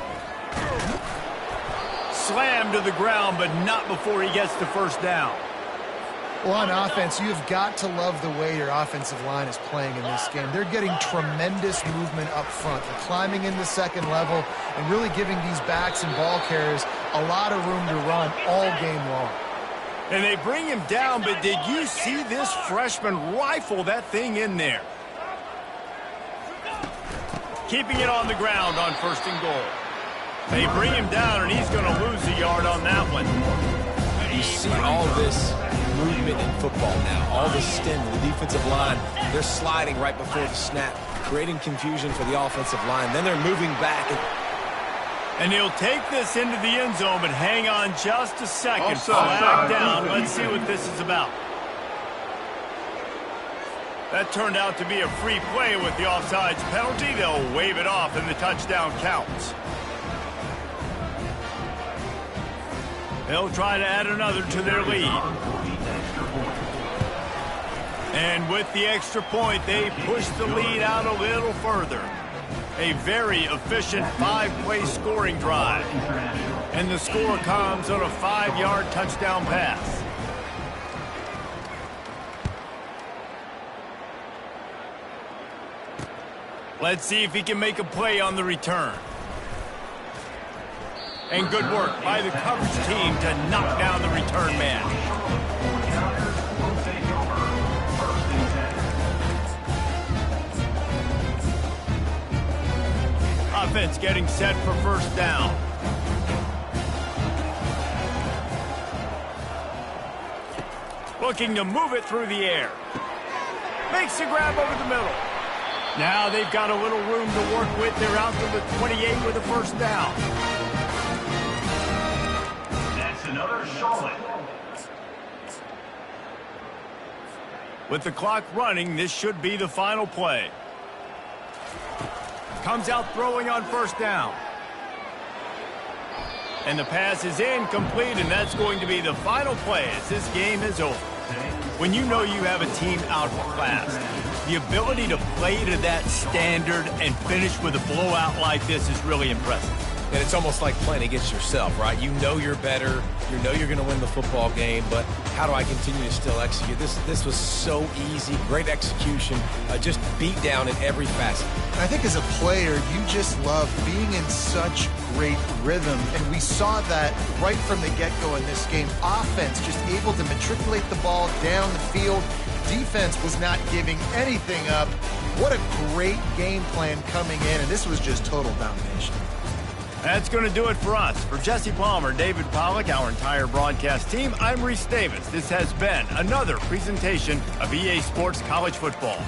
S1: Slammed to the ground, but not before he gets to first down.
S3: Well, on offense, you've got to love the way your offensive line is playing in this game. They're getting tremendous movement up front. They're climbing in the second level and really giving these backs and ball carriers a lot of room to run all game long.
S1: And they bring him down, but did you see this freshman rifle that thing in there? Keeping it on the ground on first and goal. They bring him down, and he's going to lose a yard on that one.
S2: You see all this movement in football now. All the stem, the defensive line, they're sliding right before the snap, creating confusion for the offensive line. Then they're moving back.
S1: And he'll take this into the end zone, but hang on just a second. Flag down. Let's see what this is about. That turned out to be a free play with the offsides penalty. They'll wave it off, and the touchdown counts. They'll try to add another to their lead. And with the extra point, they push the lead out a little further. A very efficient 5-play scoring drive. And the score comes on a 5-yard touchdown pass. Let's see if he can make a play on the return. And good work by the coverage team to knock down the return man. Offense getting set for first down. Looking to move it through the air. Makes a grab over the middle. Now they've got a little room to work with. They're out to the 28 with a first down.
S5: That's another Charlotte.
S1: With the clock running, this should be the final play. Comes out throwing on first down. And the pass is incomplete, and that's going to be the final play as this game is over. When you know you have a team outclassed, the ability to play to that standard and finish with a blowout like this is really impressive.
S2: And it's almost like playing against yourself, right? You know you're better. You know you're going to win the football game, but how do I continue to still execute? This was so easy. Great execution. Just beat down in every facet.
S3: I think as a player, you just love being in such great rhythm, and we saw that right from the get-go in this game. Offense just able to matriculate the ball down the field. Defense was not giving anything up. What a great game plan coming in, and this was just total domination.
S1: That's going to do it for us. For Jesse Palmer, David Pollack, our entire broadcast team, I'm Reese Davis. This has been another presentation of EA Sports College Football.